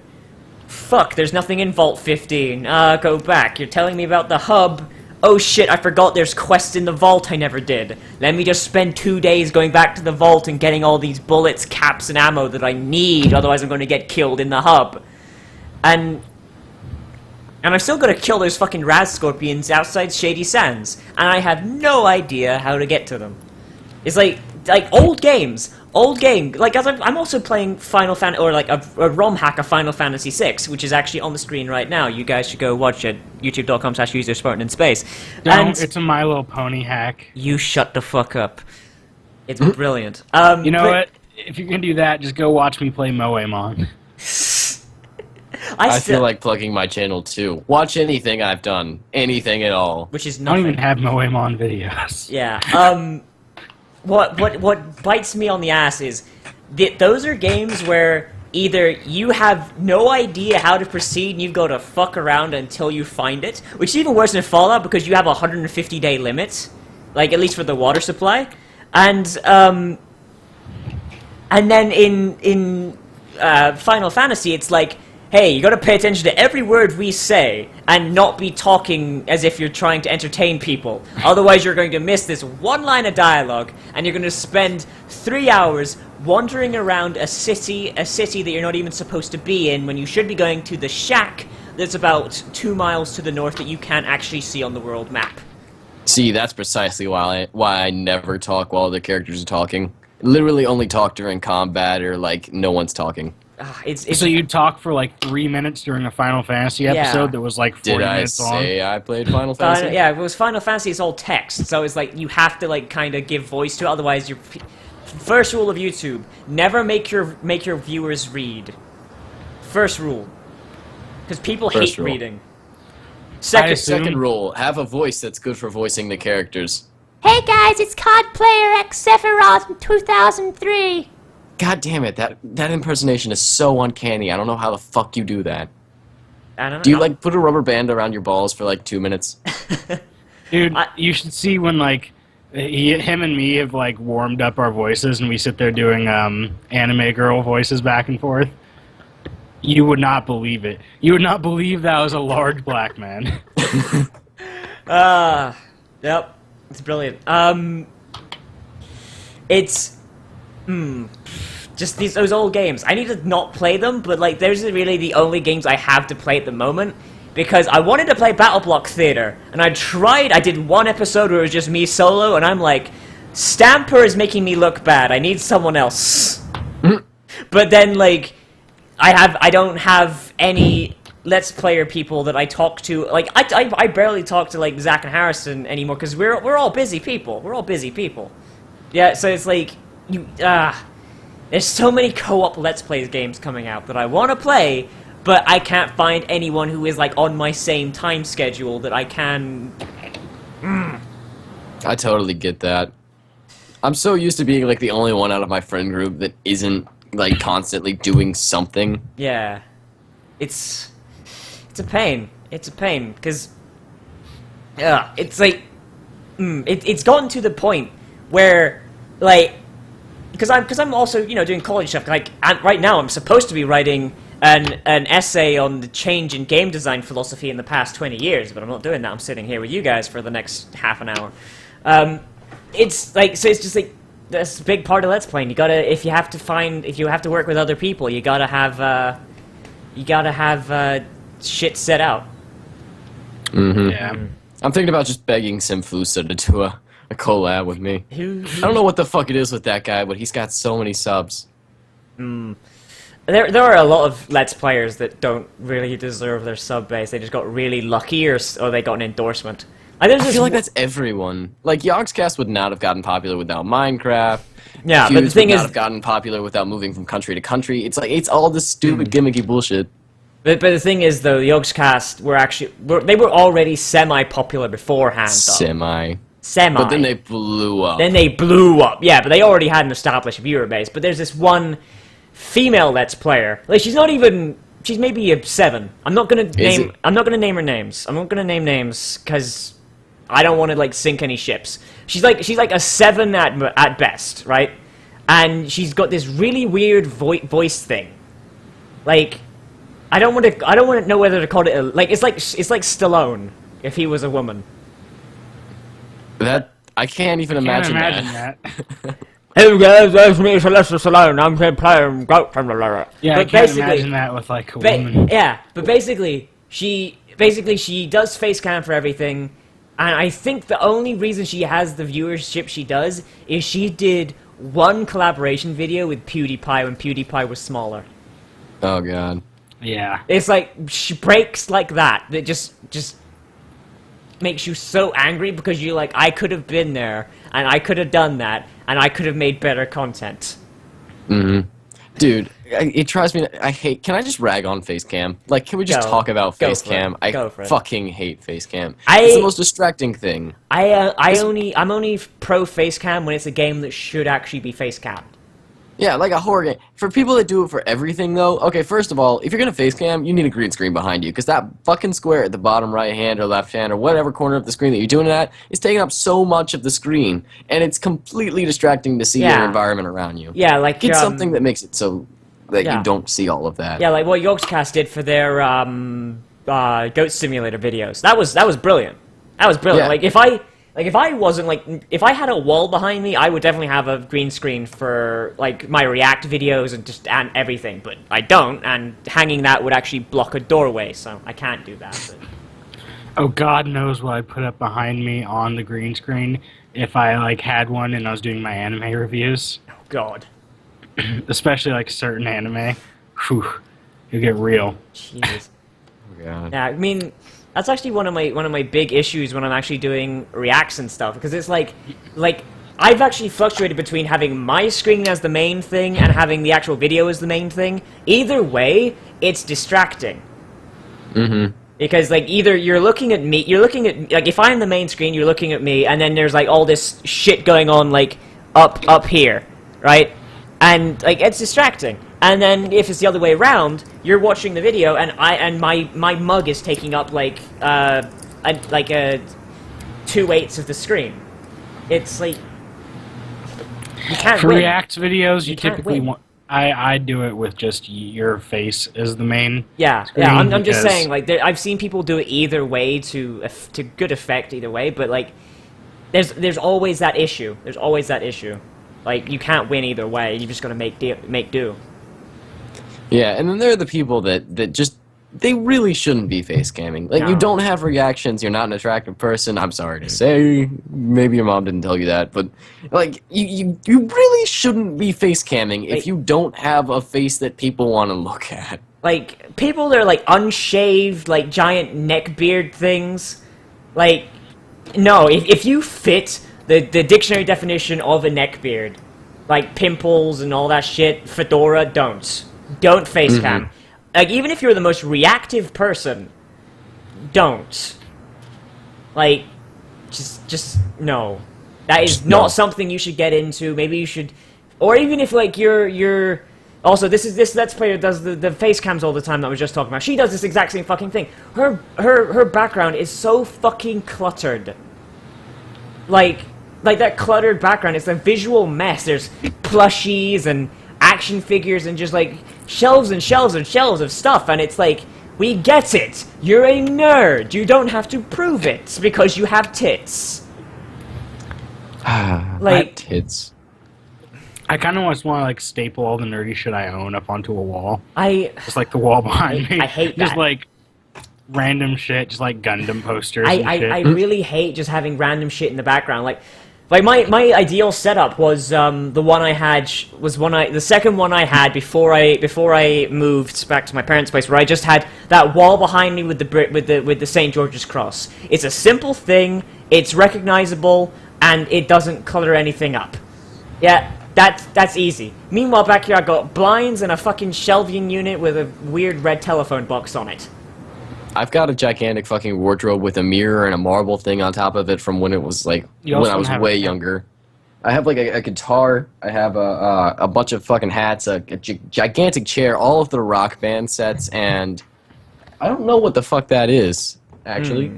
Fuck, there's nothing in Vault 15. Go back, you're telling me about the hub. Oh shit, I forgot there's quests in the vault I never did. Let me just spend 2 days going back to the vault and getting all these bullets, caps, and ammo that I need, otherwise I'm going to get killed in the hub. And I'm still going to kill those fucking Raz Scorpions outside Shady Sands, and I have no idea how to get to them. It's like old game. Like, as I'm also playing Final Fantasy, or like a ROM hack of Final Fantasy VI, which is actually on the screen right now. You guys should go watch it. YouTube.com/user Spartan in space. It's a My Little Pony hack. You shut the fuck up. It's brilliant. You know what? If you're gonna do that, just go watch me play Moemon. I feel like plugging my channel too. Watch anything I've done, anything at all. which is I nothing. don't even have Moemon videos. Yeah. What bites me on the ass is that those are games where either you have no idea how to proceed and you've got to fuck around until you find it, which is even worse than Fallout because you have a 150-day limit, like at least for the water supply, and then in Final Fantasy it's like, hey, you gotta pay attention to every word we say and not be talking as if you're trying to entertain people. Otherwise you're going to miss this one line of dialogue and you're going to spend 3 hours wandering around a city that you're not even supposed to be in when you should be going to the shack that's about 2 miles to the north that you can't actually see on the world map. See, that's precisely why I never talk while the characters are talking. Literally only talk during combat or like no one's talking. So you talk for like 3 minutes during a Final Fantasy episode that was like 40 minutes long? Did I say I played Final Fantasy? Yeah, if it was Final Fantasy, it's all text, so it's like you have to like kind of give voice to it, otherwise you're... First rule of YouTube, never make your viewers read. First rule. Because people hate reading. Second rule, have a voice that's good for voicing the characters. Hey guys, it's COD Player X Sephiroth from 2003. God damn it, that impersonation is so uncanny. I don't know how the fuck you do that. I don't know. Do you like put a rubber band around your balls for like 2 minutes? Dude, you should see when like him and me have like warmed up our voices and we sit there doing anime girl voices back and forth. You would not believe it. You would not believe that was a large black man. Yep. It's brilliant. It's just those old games. I need to not play them, but like those are really the only games I have to play at the moment. Because I wanted to play Battle Block Theater, and I did one episode where it was just me solo, and I'm like, Stamper is making me look bad, I need someone else. But then, like, I don't have any Let's Player people that I talk to, like, I barely talk to, like, Zach and Harrison anymore, because we're all busy people, Yeah, so it's like, there's so many co-op Let's Plays games coming out that I want to play, but I can't find anyone who is, like, on my same time schedule that I can... I totally get that. I'm so used to being, like, the only one out of my friend group that isn't, like, constantly doing something. Yeah. It's a pain. It's a pain, because... it's like... It's gotten to the point where, like... Because I'm also, you know, doing college stuff. Like, right now I'm supposed to be writing an essay on the change in game design philosophy in the past 20 years, but I'm not doing that. I'm sitting here with you guys for the next half an hour. It's like, so it's just like, that's a big part of Let's Playing. You gotta, if you have to work with other people, you gotta have shit set out. Mm-hmm. Yeah. I'm thinking about just begging Simflusa to do a collab with me. I don't know what the fuck it is with that guy, but he's got so many subs. There are a lot of Let's Players that don't really deserve their sub base. They just got really lucky, or they got an endorsement. I feel like that's everyone. Like, Yogscast would not have gotten popular without Minecraft. Yeah, Hughes but the thing would is, not have gotten popular without moving from country to country. It's like, it's all this stupid gimmicky bullshit. but the thing is, though, the Yogscast they were already semi-popular beforehand. Though. Semi. But then they blew up. Yeah, but they already had an established viewer base. But there's this one female Let's Player. Like, she's maybe a 7. I'm not gonna name her names. I'm not gonna name names because I don't want to like sink any ships. She's like a 7 at best, right? And she's got this really weird voice thing. Like, I don't want to know whether to call it it's like Stallone if he was a woman. That I can't even imagine that. Hey guys, that's me, Sylvester Stallone. I'm here playing Goat from the Lara. Yeah, I can't imagine that with like a woman. Yeah, but basically she does face cam for everything, and I think the only reason she has the viewership she does is she did one collaboration video with PewDiePie when PewDiePie was smaller. Oh god. Yeah. It's like she breaks like that just makes you so angry because you're like, I could have been there and I could have done that and I could have made better content. Dude, it drives me. Can I just rag on Facecam? Like, can we just talk about Facecam? I fucking hate Facecam. It's the most distracting thing. I'm only pro Facecam when it's a game that should actually be Facecam. Yeah, like a horror game. For people that do it for everything, though, okay, first of all, if you're gonna Facecam, you need a green screen behind you, because that fucking square at the bottom right hand or left hand or whatever corner of the screen that you're doing it at is taking up so much of the screen, and it's completely distracting to see your environment around you. Yeah, like get something that makes it so that you don't see all of that. Yeah, like what Yogscast did for their Goat Simulator videos. That was brilliant. That was brilliant. Yeah. If I had a wall behind me, I would definitely have a green screen for, like, my React videos and everything, but I don't, and hanging that would actually block a doorway, so I can't do that. But. Oh, God knows what I'd put up behind me on the green screen if I, like, had one and I was doing my anime reviews. Oh, God. Especially, like, certain anime. Whew. You get real. Jeez. Oh, God. Yeah, I mean... That's actually one of my big issues when I'm actually doing reacts and stuff, because it's like I've actually fluctuated between having my screen as the main thing and having the actual video as the main thing. Either way, it's distracting. Because, like, either you're looking at me, like, if I'm the main screen, you're looking at me, and then there's, like, all this shit going on, like, up here, right? And, like, it's distracting. And then, if it's the other way around, you're watching the video, and my mug is taking up, like, 2/8 of the screen. It's, like, you can't For win. React videos, you can't typically win. want... I do it with just your face as the main. Yeah, screen yeah. I'm just because- saying, like, I've seen people do it either way to good effect either way, but like, there's always that issue. There's always that issue. Like, you can't win either way. You just gotta make do. Yeah, and then there are the people that just they really shouldn't be face camming. Like, you No. don't have reactions. You're not an attractive person. I'm sorry to say. Maybe your mom didn't tell you that, but like, you really shouldn't be face camming Like- if you don't have a face that people want to look at. Like, people that are like unshaved, like giant neck beard things. Like, no, if you fit the dictionary definition of a neck beard, like pimples and all that shit, fedora, don't face cam. Like, even if you're the most reactive person, don't. Like, just no. That is not no. something you should get into. Maybe you should, or even if like you're. Also, this Let's Player does the face cams all the time that I was just talking about. She does this exact same fucking thing. Her background is so fucking cluttered. Like that cluttered background is a visual mess. There's plushies and action figures and just like shelves and shelves and shelves of stuff, and it's like, we get it. You're a nerd. You don't have to prove it because you have tits. Like, Tits. I kind of just want to like staple all the nerdy shit I own up onto a wall, I just like the wall behind me. I hate just that. like random shit, just like Gundam posters and shit. I really hate just having random shit in the background. Like my ideal setup was the one I had the second one I had before I moved back to my parents' place, where I just had that wall behind me with the St. George's cross. It's a simple thing. It's recognizable, and it doesn't color anything up. Yeah, that's easy. Meanwhile, back here I got blinds and a fucking shelving unit with a weird red telephone box on it. I've got a gigantic fucking wardrobe with a mirror and a marble thing on top of it from when it was like You when also I was have way a- younger. I have like a guitar. I have a bunch of fucking hats, a gigantic chair, all of the Rock Band sets, and I don't know what the fuck that is actually.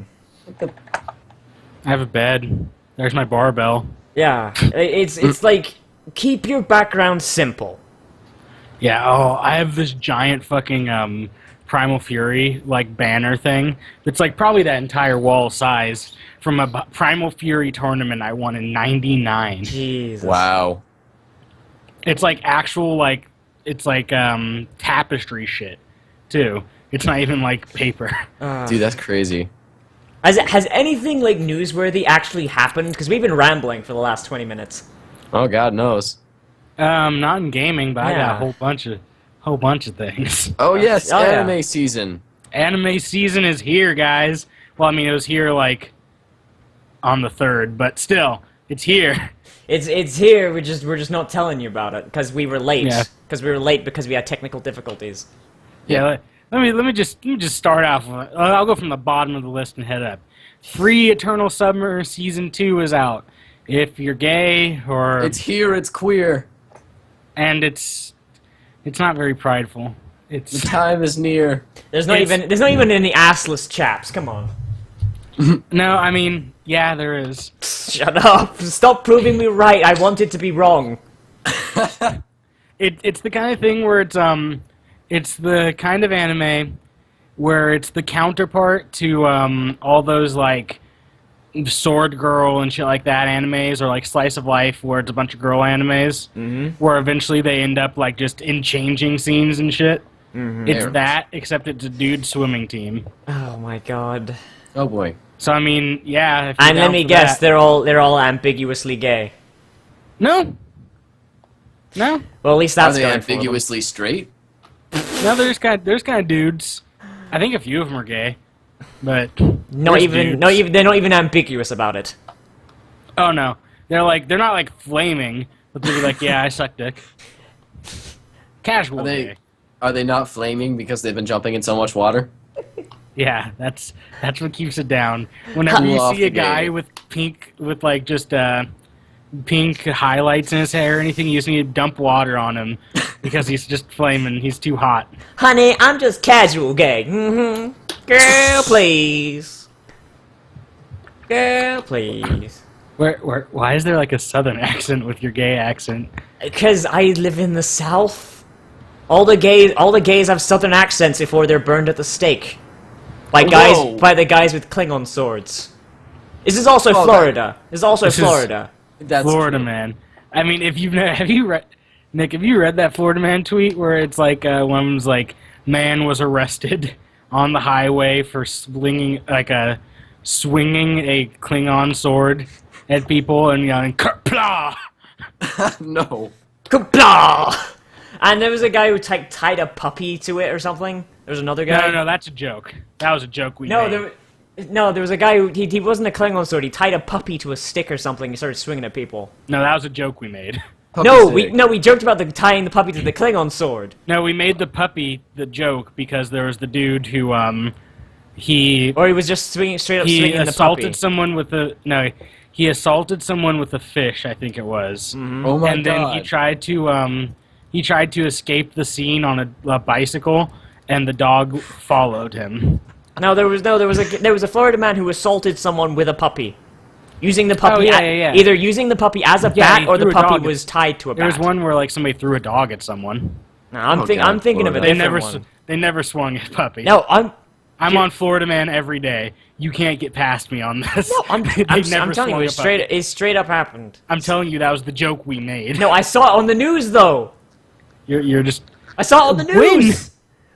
I have a bed. There's my barbell. Yeah, it's like, keep your background simple. Yeah. Oh, I have this giant fucking Primal Fury like banner thing. It's like probably that entire wall size from a Primal Fury tournament I won in '99. Jesus. Wow. It's like actual like it's like tapestry shit too. It's not even like paper. Dude, that's crazy. Has anything like newsworthy actually happened? Because we've been rambling for the last 20 minutes. Oh, God knows. Not in gaming, but I got Yeah. a whole bunch of things. Oh, yes, Oh, yeah. anime season. Anime season is here, guys. Well, I mean, it was here like on the 3rd, but still, it's here. It's here. We're just not telling you about it because we were late. Yeah. Because we were late because we had technical difficulties. Yeah. Let me just start off. I'll go from the bottom of the list and head up. Free Eternal Summer Season 2 is out. If you're gay or It's here, it's queer. and it's not very prideful. The It's time is near. There's not It's- even any assless chaps. Come on. no, I mean, yeah, there is. Shut up. Stop proving me right. I want it to be wrong. It's the kind of thing where it's the kind of anime where it's the counterpart to all those like Sword Girl and shit like that animes, or like Slice of Life where it's a bunch of girl animes, where eventually they end up like just in changing scenes and shit. It's Yeah. that, except it's a dude swimming team. Oh my god. Oh, boy. So I mean, yeah. If you're And let down me for guess, that- they're all ambiguously gay. no. Well, at least Are that's they going for them. ambiguously straight? No, there's kind of dudes. I think a few of them are gay, but Not there's even, dudes. not even, they're not even ambiguous about it. Oh no, they're not like flaming, but they're like, yeah, I suck dick. Casual Are gay. they not flaming because they've been jumping in so much water? Yeah, that's what keeps it down. Whenever you Love see a the guy game. with like just pink highlights in his hair or anything, you just need to dump water on him because he's just flaming. He's too hot. Honey, I'm just casual gay. Girl, please. Girl, please. Why is there like a southern accent with your gay accent? Because I live in the South. All the gays have southern accents before they're burned at the stake. By Whoa. the guys with Klingon swords. This is also Oh, Florida. This is also This is- Florida. That's Florida true. man. I mean, if you've have you read Nick? Have you read that Florida man tweet where it's like one's like man was arrested on the highway for swinging a Klingon sword at people and yelling "Kerpla!" No. Kapla! And there was a guy who tied a puppy to it or something. There was another guy. No, that's a joke. That was a joke we No, made. there was a guy who he wasn't a Klingon sword. He tied a puppy to a stick or something. He started swinging at people. No, that was a joke we made. We joked about tying the puppy to the Klingon sword. No, we made the puppy the joke because there was the dude who he Or he was just straight up swinging the assaulted puppy. someone with a he assaulted someone with a fish, I think it was. Oh my And god. then he tried to escape the scene on a bicycle and the dog followed him. No, there was a Florida man who assaulted someone with a puppy, using the puppy. yeah. Either using the puppy as a Yeah, bat he or the threw a puppy dog. was tied to a There was bat. one where like somebody threw a dog at someone. No, I'm Okay, thinking of a Florida. different one. They never swung at puppy. No, I'm on Florida Man every day. You can't get past me on this. I'm They I'm never telling swung you, a puppy. it straight up happened. I'm telling you, that was the joke we made. No, I saw it on the news though. You're just I saw it on the When? news.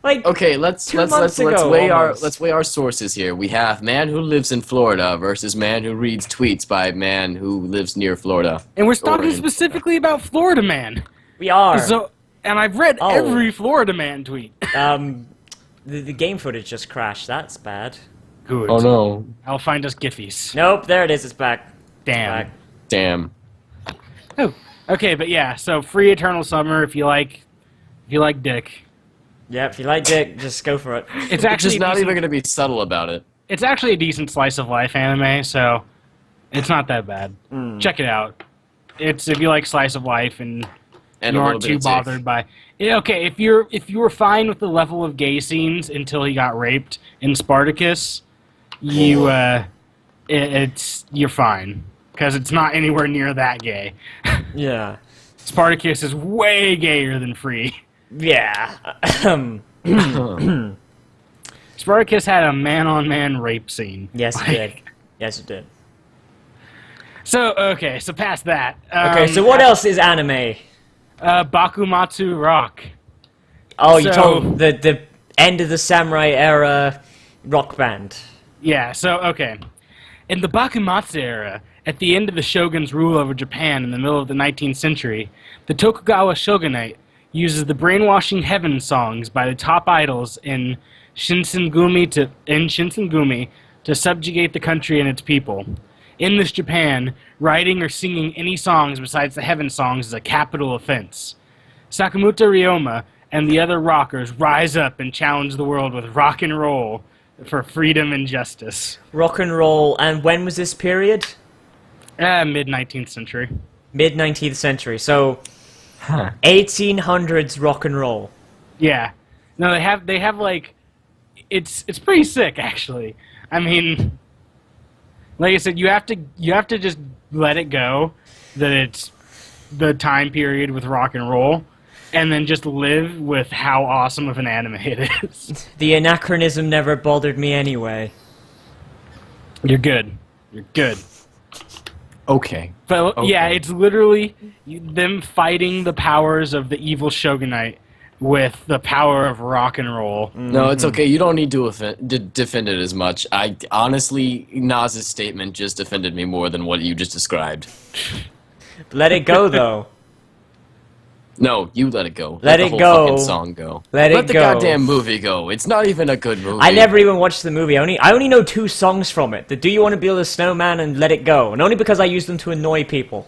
Like, Okay, let's 2 months ago, weigh almost. our sources here. We have man who lives in Florida versus man who reads tweets by man who lives near Florida. and we're talking Oregon. specifically about Florida Man. we are. So, and I've read Oh. every Florida Man tweet. The game footage just crashed. That's bad. Good. Oh no. I'll find us Giphies. Nope, there it is. It's back. Damn. Back. Damn. Oh. Okay, but yeah. So free Eternal Summer if you like dick. Yeah, if you like Dick, just go for it. It's actually Just not decent- even gonna be subtle about it. It's actually a decent slice of life anime, so it's not that bad. Check it out. It's if you like slice of life and And you a little aren't bit too of dick. bothered by. Yeah, okay, if you were fine with the level of gay scenes until he got raped in Spartacus, you're fine because it's not anywhere near that gay. Yeah. Spartacus is way gayer than Free. Yeah. Spartacus had a man-on-man rape scene. Yes, it did. Yes, it did. So okay, so past that. Okay, so what else is anime? Bakumatsu Rock. Oh, you So- told the end of the samurai era rock band. Yeah, so, okay. In the Bakumatsu era, at the end of the shogun's rule over Japan in the middle of the 19th century, the Tokugawa shogunate uses the brainwashing heaven songs by the top idols in Shinsengumi to subjugate the country and its people. In this Japan, writing or singing any songs besides the heaven songs is a capital offense. Sakamoto Ryoma and the other rockers rise up and challenge the world with rock and roll for freedom and justice. Rock and roll, and when was this period? Mid-19th century. Mid-19th century, so 1800s rock and roll. Yeah. No, they have like it's pretty sick actually. I mean, like I said, you have to just let it go that it's the time period with rock and roll and then just live with how awesome of an anime it is. The anachronism never bothered me anyway. You're good. You're good. Okay. But Okay. yeah, it's literally them fighting the powers of the evil shogunate with the power of rock and roll. No, it's okay. You don't need to defend it as much. I honestly, Naz's statement just offended me more than what you just described. Let it go, though. No, you let it go. Let the it whole go. fucking song go. Let it the go. goddamn movie go. It's not even a good movie. I never even watched the movie. I only know 2 songs from it. The Do You Want to Build a Snowman and Let It Go. And only because I use them to annoy people.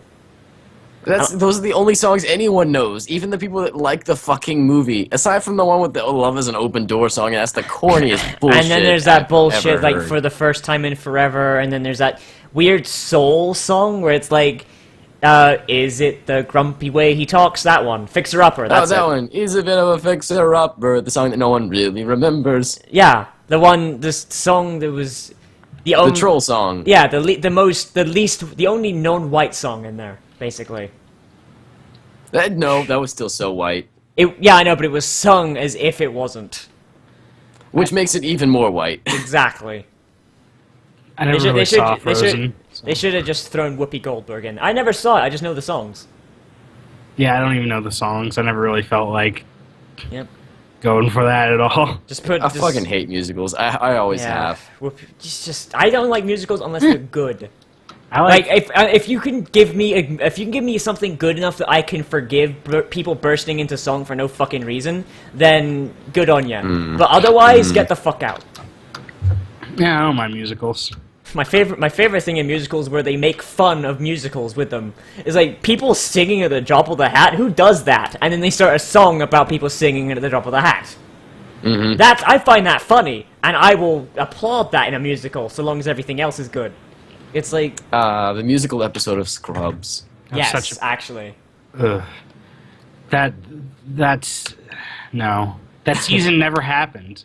Those are the only songs anyone knows. Even the people that like the fucking movie. Aside from the one with the "Love Is an Open Door" song, and that's the corniest bullshit. And then there's that I've bullshit ever like heard. For the First Time in Forever, and then there's that weird soul song where it's like, is it the grumpy way he talks? That one, Fixer Upper. That's that it. one. He's a bit of a fixer-upper. The song that no one really remembers. Yeah, the song that was the The troll song. Yeah, the only non-white song in there, basically. No, that was still so white. Yeah, I know, but it was sung as if it wasn't. Which makes it even more white. Exactly. I never really saw Frozen. They should have just thrown Whoopi Goldberg in. I never saw it. I just know the songs. Yeah, I don't even know the songs. I never really felt like Yep. going for that at all. Just put. I just, fucking hate musicals. I always have. Whoopi, just I don't like musicals unless they're good. I Like if you can give me something good enough that I can forgive people bursting into song for no fucking reason, then good on you. But otherwise, get the fuck out. Yeah, I don't mind musicals. My favorite thing in musicals where they make fun of musicals with them is like people singing at the drop of the hat. Who does that? And then they start a song about people singing at the drop of the hat. I find that funny, and I will applaud that in a musical so long as everything else is good. It's like The musical episode of Scrubs. yes, such a- actually. Ugh. That's no. That season never happened.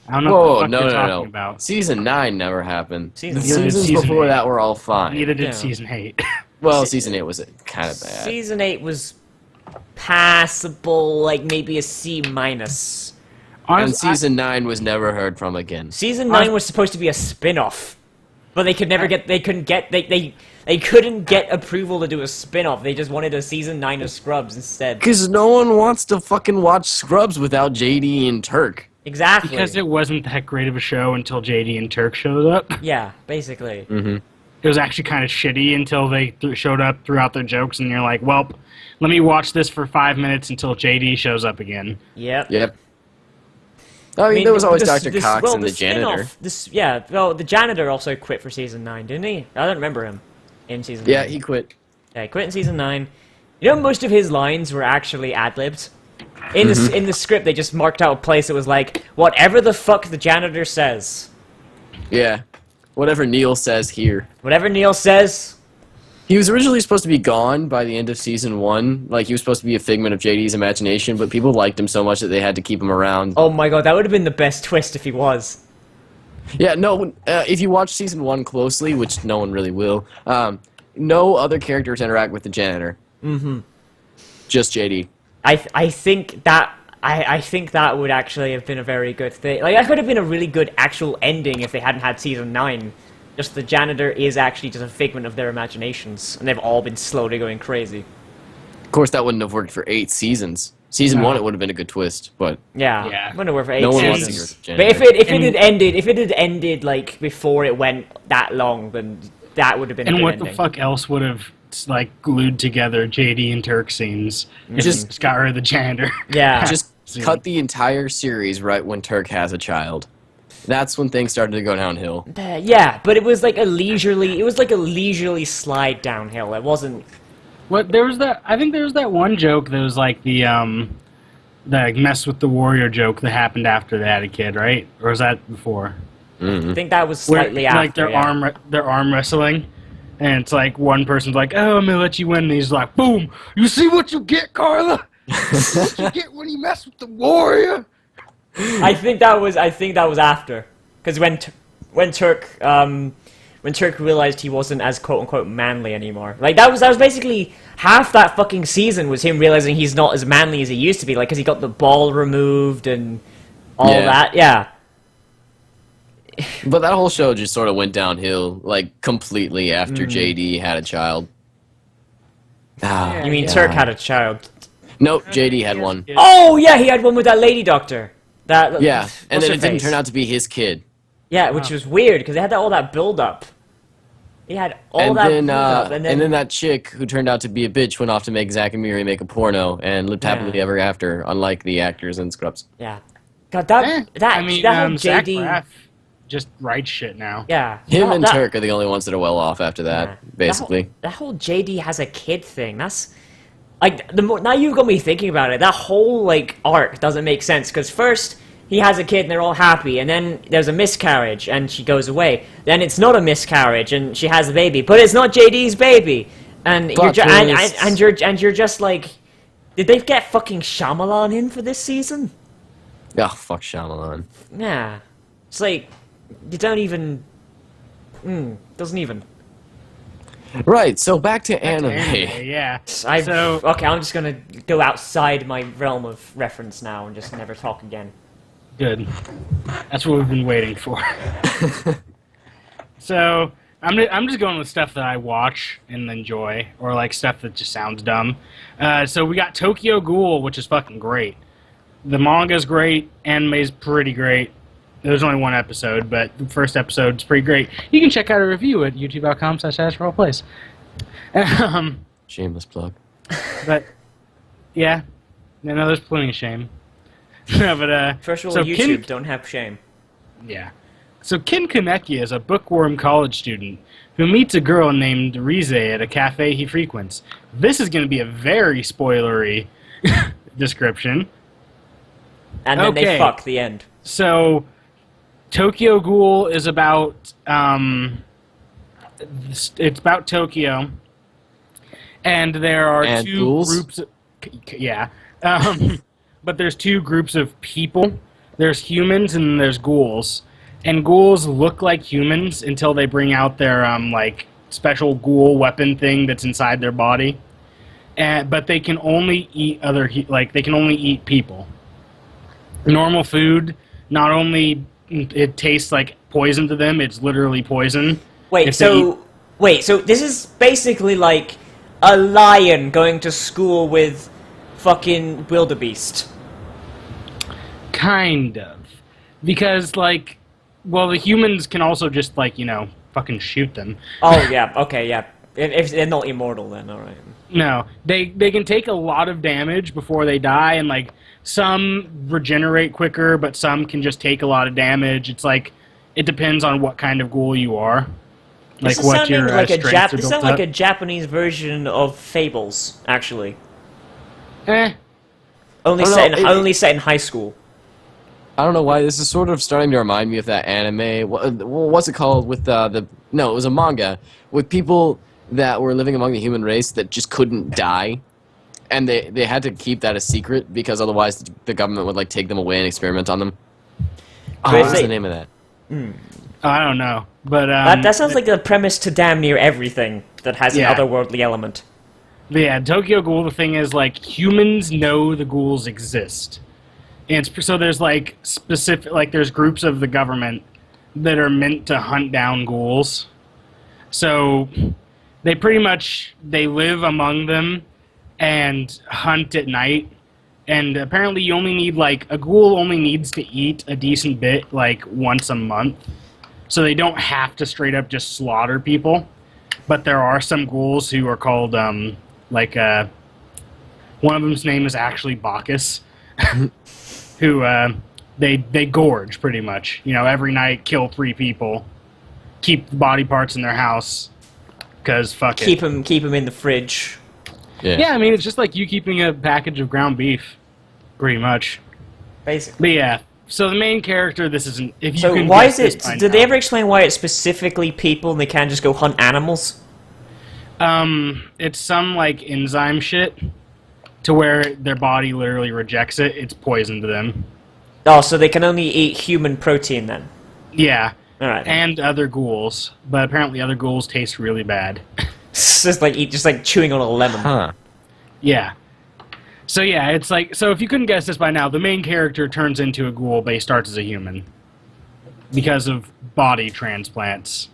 I don't know Whoa, what the fuck no, you're no, talking no. about. Season 9 never happened. The Season seasons season before 8. that were all fine. Neither did Yeah. season 8. Well, season 8 was kind of bad. Season 8 was passable, like maybe a C minus. And Honestly, season 9 was never heard from again. Season 9 was supposed to be a spin-off, but they couldn't get approval to do a spin-off. They just wanted a season 9 of Scrubs instead. Because no one wants to fucking watch Scrubs without JD and Turk. Exactly. because it wasn't that great of a show until JD and Turk showed up. Yeah, basically. It was actually kind of shitty until they showed up throughout their jokes, and you're like, well, let me watch this for 5 minutes until JD shows up again. Yep. Yep. I mean, there was always this- Dr. this- Cox well, and the janitor. spin-off, the janitor also quit for season 9, didn't he? I don't remember him in season 9. Yeah, he quit. Yeah, he quit in season 9. You know, most of his lines were actually ad-libbed. In the script, they just marked out a place that was like, whatever the fuck the janitor says. Yeah. Whatever Neil says here. Whatever Neil says. He was originally supposed to be gone by the end of season 1. Like, he was supposed to be a figment of JD's imagination, but people liked him so much that they had to keep him around. Oh my god, that would have been the best twist if he was. Yeah, no, if you watch season 1 closely, which no one really will, no other characters interact with the janitor. Just JD. I think that would actually have been a very good thing. Like, that could have been a really good actual ending if they hadn't had season 9. Just the janitor is actually just a figment of their imaginations, and they've all been slowly going crazy. Of course, that wouldn't have worked for 8 seasons. Season 1, it would have been a good twist, but Yeah, Yeah. wouldn't work for 8 no one wants to seasons. hear the But janitor. if it had ended like before it went that long, then that would have been a And good what ending. the fuck else would have like glued together JD and Turk scenes? Just- got rid of the janitor. Yeah. Just cut the entire series right when Turk has a child. That's when things started to go downhill. Yeah, but it was like a leisurely slide downhill. It wasn't. What there was that? I think there was that one joke that was like the mess with the warrior joke that happened after they had a kid, right? Or was that before? I think that was Where, slightly after. like their arm wrestling, and it's like one person's like, "Oh, I'm gonna let you win," and he's like, "Boom! You see what you get, Carla? What you get when you mess with the warrior." I think that was after, because when Turk realized he wasn't as quote unquote manly anymore. Like that was basically half that fucking season was him realizing he's not as manly as he used to be. Like because he got the ball removed and all Yeah. that. Yeah. But that whole show just sort of went downhill, like, completely after JD had a child. Ah, You mean yeah. Turk had a child? Nope, JD had one. Oh yeah, he had one with that lady doctor. That Yeah, what's and her then it didn't face? turn out to be his kid. Yeah, which was weird because they had all that build up. He had all And that then, build up, and then that chick who turned out to be a bitch went off to make Zack and Miri make a porno and lived happily Yeah. ever after, unlike the actors in Scrubs. yeah. God, that whole Zach JD. Braff just writes shit now. Yeah. Him No, and that- Turk are the only ones that are well off after that, Yeah. basically. That whole JD has a kid thing, that's... Like, now you've got me thinking about it, that whole, like, arc doesn't make sense, because first, he has a kid and they're all happy, and then there's a miscarriage, and she goes away. Then it's not a miscarriage, and she has a baby, but it's not JD's baby! And Plot you're just like... Did they get fucking Shyamalan in for this season? Oh, fuck Shyamalan. Yeah. It's like, you don't even... doesn't even... Right, so back to anime. Yeah. Okay, I'm just gonna go outside my realm of reference now and just never talk again. Good. That's what we've been waiting for. So I'm just going with stuff that I watch and enjoy, or like stuff that just sounds dumb. So we got Tokyo Ghoul, which is fucking great. The manga's great, anime's pretty great. There's only one episode, but the first episode's pretty great. You can check out a review at youtube.com/AshRollPlays. Shameless plug. But yeah, no, there's plenty of shame. No, but First of all, so YouTube, don't have shame. Yeah. So Ken Kaneki is a bookworm college student who meets a girl named Rize at a cafe he frequents. This is going to be a very spoilery description. And then they Okay. fuck, the end. So Tokyo Ghoul is about it's about Tokyo, and there are And two ghouls? groups. Yeah, but there's two groups of people. There's humans and there's ghouls, and ghouls look like humans until they bring out their like special ghoul weapon thing that's inside their body. But they can only eat they can only eat people. Normal food, not only it tastes like poison to them, it's literally poison. Wait, If they eat- so this is basically like a lion going to school with fucking wildebeest. Kind of. Because, like, well, the humans can also just, like, fucking shoot them. Oh, yeah, okay, yeah. If they're not immortal, then, alright. No, they can take a lot of damage before they die, and, like, some regenerate quicker, but some can just take a lot of damage. It's like, it depends on what kind of ghoul you are. Like, This is what sounding your like strengths are this built sounds like up. a Japanese version of Fables, actually. Eh. Only Oh, no, only set in high school. I don't know why this is sort of starting to remind me of that anime. What's it called with No, it was a manga with people that were living among the human race that just couldn't die, and they had to keep that a secret because otherwise the government would like take them away and experiment on them. But What's it's the like- name of that? Oh, I don't know. But, That sounds like the premise to damn near everything that has Yeah. an otherworldly element. yeah, Tokyo Ghoul, the thing is, like, humans know the ghouls exist. And so there's, like, specific, like, there's groups of the government that are meant to hunt down ghouls. So they pretty much, they live among them and hunt at night. And apparently you only need, like, a ghoul only needs to eat a decent bit, like, once a month. So they don't have to straight up just slaughter people. But there are some ghouls who are called, one of them's name is actually Bacchus, who, they gorge, pretty much. Every night, kill 3 people, keep the body parts in their house, because fuck it. Keep him in the fridge. Yeah, I mean, it's just like you keeping a package of ground beef, pretty much. Basically. But yeah, so the main character, this isn't... If you So can why guess is this by it... Did they now. ever explain why it's specifically people and they can't just go hunt animals? It's some, like, enzyme shit, to where their body literally rejects it. It's poison to them. Oh, so they can only eat human protein then. Yeah. Alright. And other ghouls, but apparently other ghouls taste really bad. It's just like chewing on a lemon. Huh. Yeah. So yeah, it's like, so if you couldn't guess this by now, the main character turns into a ghoul, but he starts as a human. Because of body transplants.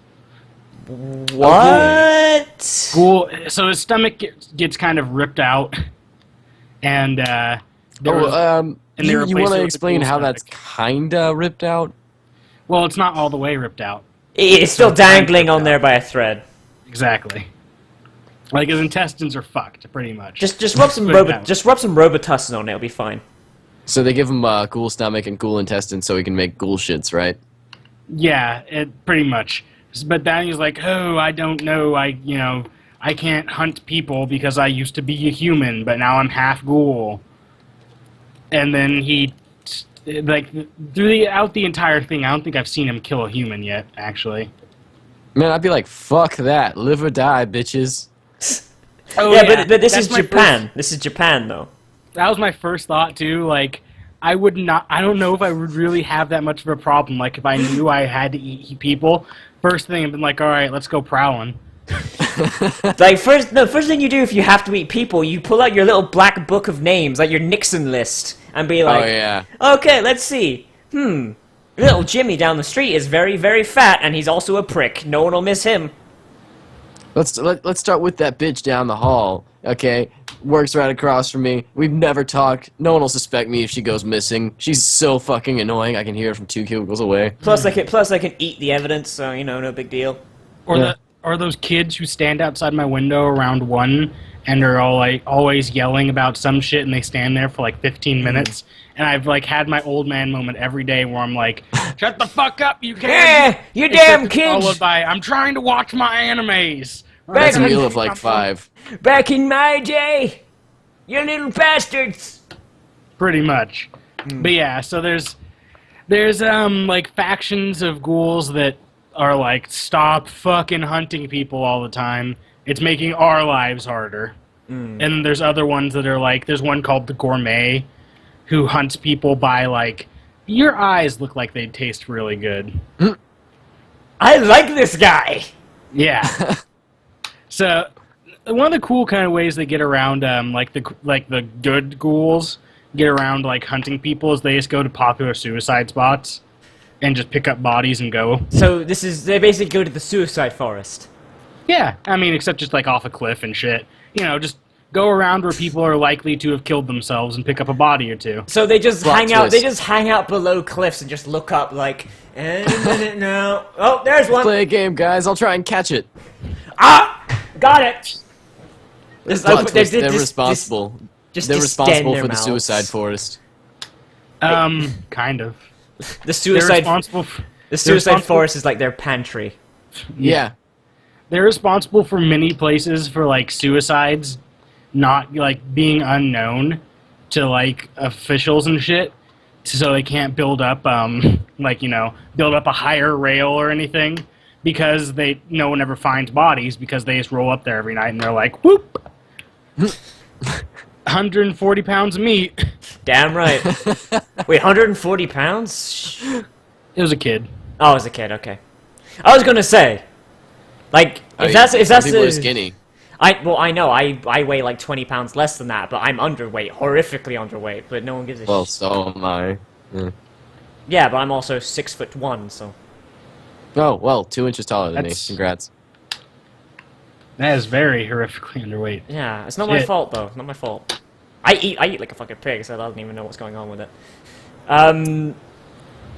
What? Ghoul, so his stomach gets kind of ripped out. And, and they You replace want it to with explain a how ghoul that's stomach. kinda ripped out? Well, it's not all the way ripped out. It's still So it's kind of dangling on ripped there out. by a thread. Exactly. Like his intestines are fucked, pretty much. Just rub some Put it that way. just rub some Robitussin on it, it'll be fine. So they give him a ghoul stomach and ghoul intestines so he can make ghoul shits, right? Yeah, pretty much. But then he's like, "Oh, I don't know. I can't hunt people because I used to be a human, but now I'm half ghoul." And then like, throughout the entire thing, I don't think I've seen him kill a human yet, actually. Man, I'd be like, fuck that. Live or die, bitches. Oh, yeah, but this that's is my Japan. This is Japan, though. That was my first thought, too. Like, I don't know if I would really have that much of a problem. Like, if I knew I had to eat people, first thing I'd been like, alright, let's go prowling. Like, the first thing you do if you have to eat people, you pull out your little black book of names, like your Nixon list, and be like, Oh, yeah. okay, let's see. Little Jimmy down the street is very, very fat, and he's also a prick. No one will miss him. Let's start with that bitch down the hall, okay? Works right across from me. We've never talked. No one will suspect me if she goes missing. She's so fucking annoying. I can hear her from 2 cubicles away. Plus, I can eat the evidence, so no big deal. Or those kids who stand outside my window around 1 and are all like always yelling about some shit, and they stand there for like 15 minutes. And I've like had my old man moment every day where I'm like, "Shut the fuck up, you kids! You damn kids!" Followed by, "I'm trying to watch my animes." That's a Back- meal of like 5. Back in my day, you little bastards. Pretty much. But yeah, so there's like factions of ghouls that are like, stop fucking hunting people all the time. It's making our lives harder. And then there's other ones that are like, there's one called the Gourmet, who hunts people by like, your eyes look like they taste really good. I like this guy. Yeah. So one of the cool kind of ways they get around like the good ghouls get around like hunting people is they just go to popular suicide spots and just pick up bodies and go. So they basically go to the suicide forest. Yeah, I mean, except just like off a cliff and shit. Just go around where people are likely to have killed themselves and pick up a body or two. So they just Plot hang out. twist. They just hang out below cliffs and just look up like, any minute now. Oh, there's one. Play a game, guys. I'll try and catch it. Ah, got it. This- Plot they- twist. they- They're this- responsible. Just They're distend responsible their for the mouths. suicide forest. Kind of. The They're suicide. responsible. The suicide responsible- forest is like their pantry. Yeah. They're responsible for many places for like suicides not like being unknown to like officials and shit, so they can't build up build up a higher rail or anything, because no one ever finds bodies because they just roll up there every night and they're like, whoop, 140 pounds of meat. Damn right. Wait, 140 pounds? It was a kid. Oh, as a kid. Okay. I was gonna say, like, if that's people are the skinny. I know I weigh like 20 pounds less than that, but I'm underweight, horrifically underweight. But no one gives a Well, shit. so am I. Yeah. Yeah, but I'm also 6'1", so. Oh, well, 2 inches taller than me. That's- Congrats. That is very horrifically underweight. Yeah, it's not my Shit. fault though. Not my fault. I eat like a fucking pig, so I don't even know what's going on with it.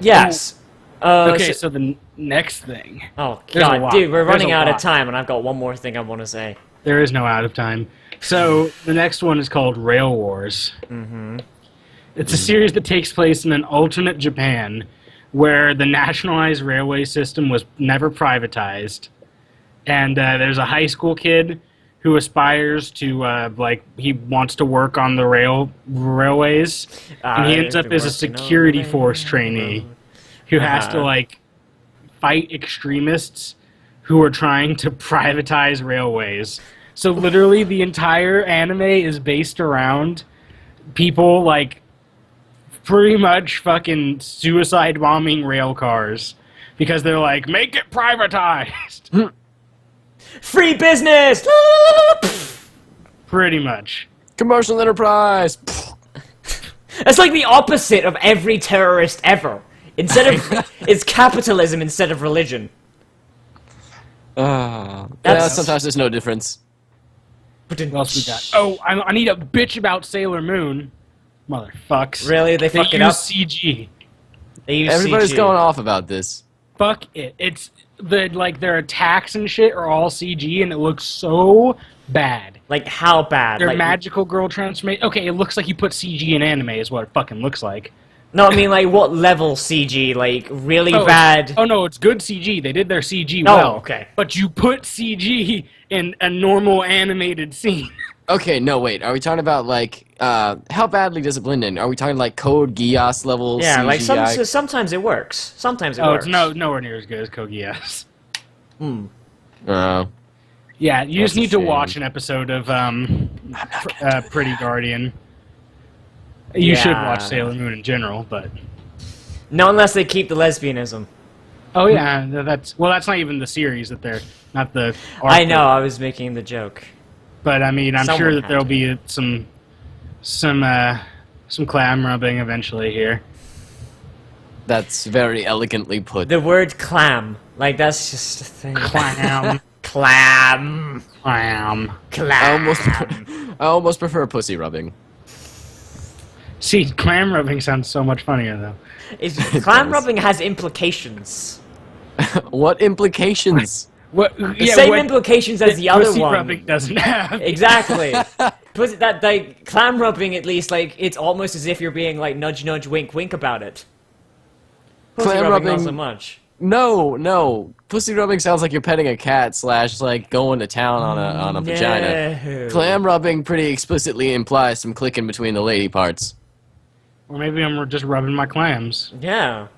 Yes. Okay, so the next thing. Oh There's a god, lot. dude, we're There's running a out of lot. time, and I've got one more thing I want to say. There is no out of time. So the next one is called Rail Wars. Mm-hmm. It's a series that takes place in an alternate Japan where the nationalized railway system was never privatized. And there's a high school kid who aspires to, he wants to work on the railways. And he ends up as a security force trainee who has to, fight extremists who are trying to privatize railways. So literally the entire anime is based around people, pretty much fucking suicide bombing rail cars. Because they're like, make it privatized! Free business! Pretty much. Commercial enterprise! It's like the opposite of every terrorist ever. Instead of it's capitalism instead of religion. Yeah, That's- sometimes there's no difference. What else we got? Oh, I need a bitch about Sailor Moon. Motherfucks. Really? They They fuck it use up? CG. They use Everybody's CG. going off about this. Fuck it. It's their attacks and shit are all CG and it looks so bad. Like how bad? Their Like, magical girl transformation. Okay, it looks like you put CG in anime is what it fucking looks like. No, I mean, like, what level CG? Like, really bad? Oh no, it's good CG. They did their CG Oh, well. okay. But you put CG in a normal animated scene. Okay, no, wait. Are we talking about, like, how badly does it blend in? Are we talking, like, Code Geass level Yeah, like, CGI? sometimes it works. Sometimes it Oh, works. it's nowhere near as good as Kogias. Oh. Yeah, you That's just need a to shame. watch an episode of Pretty Guardian. You should Yeah. watch Sailor Moon in general, but No, unless they keep the lesbianism. oh yeah, that's not even the series that they're not the. Arc I know, I was making the joke. but I mean, I'm Someone sure that had there'll to. be some clam rubbing eventually here. That's very elegantly put. The word clam. Like, that's just a thing. Clam, Clam. clam. Clam. I almost prefer pussy rubbing. See, clam rubbing sounds so much funnier though. Clam does. rubbing has implications. What implications? What? The same implications as the other pussy one. rubbing doesn't have. Exactly. That, like, clam rubbing, at least, like, it's almost as if you're being, like, nudge, nudge, wink, wink about it. Pussy Clam rubbing, not rubbing- so much. No. Pussy rubbing sounds like you're petting a cat / like going to town on a vagina. No. Clam rubbing pretty explicitly implies some clicking between the lady parts. Or maybe I'm just rubbing my clams. Yeah.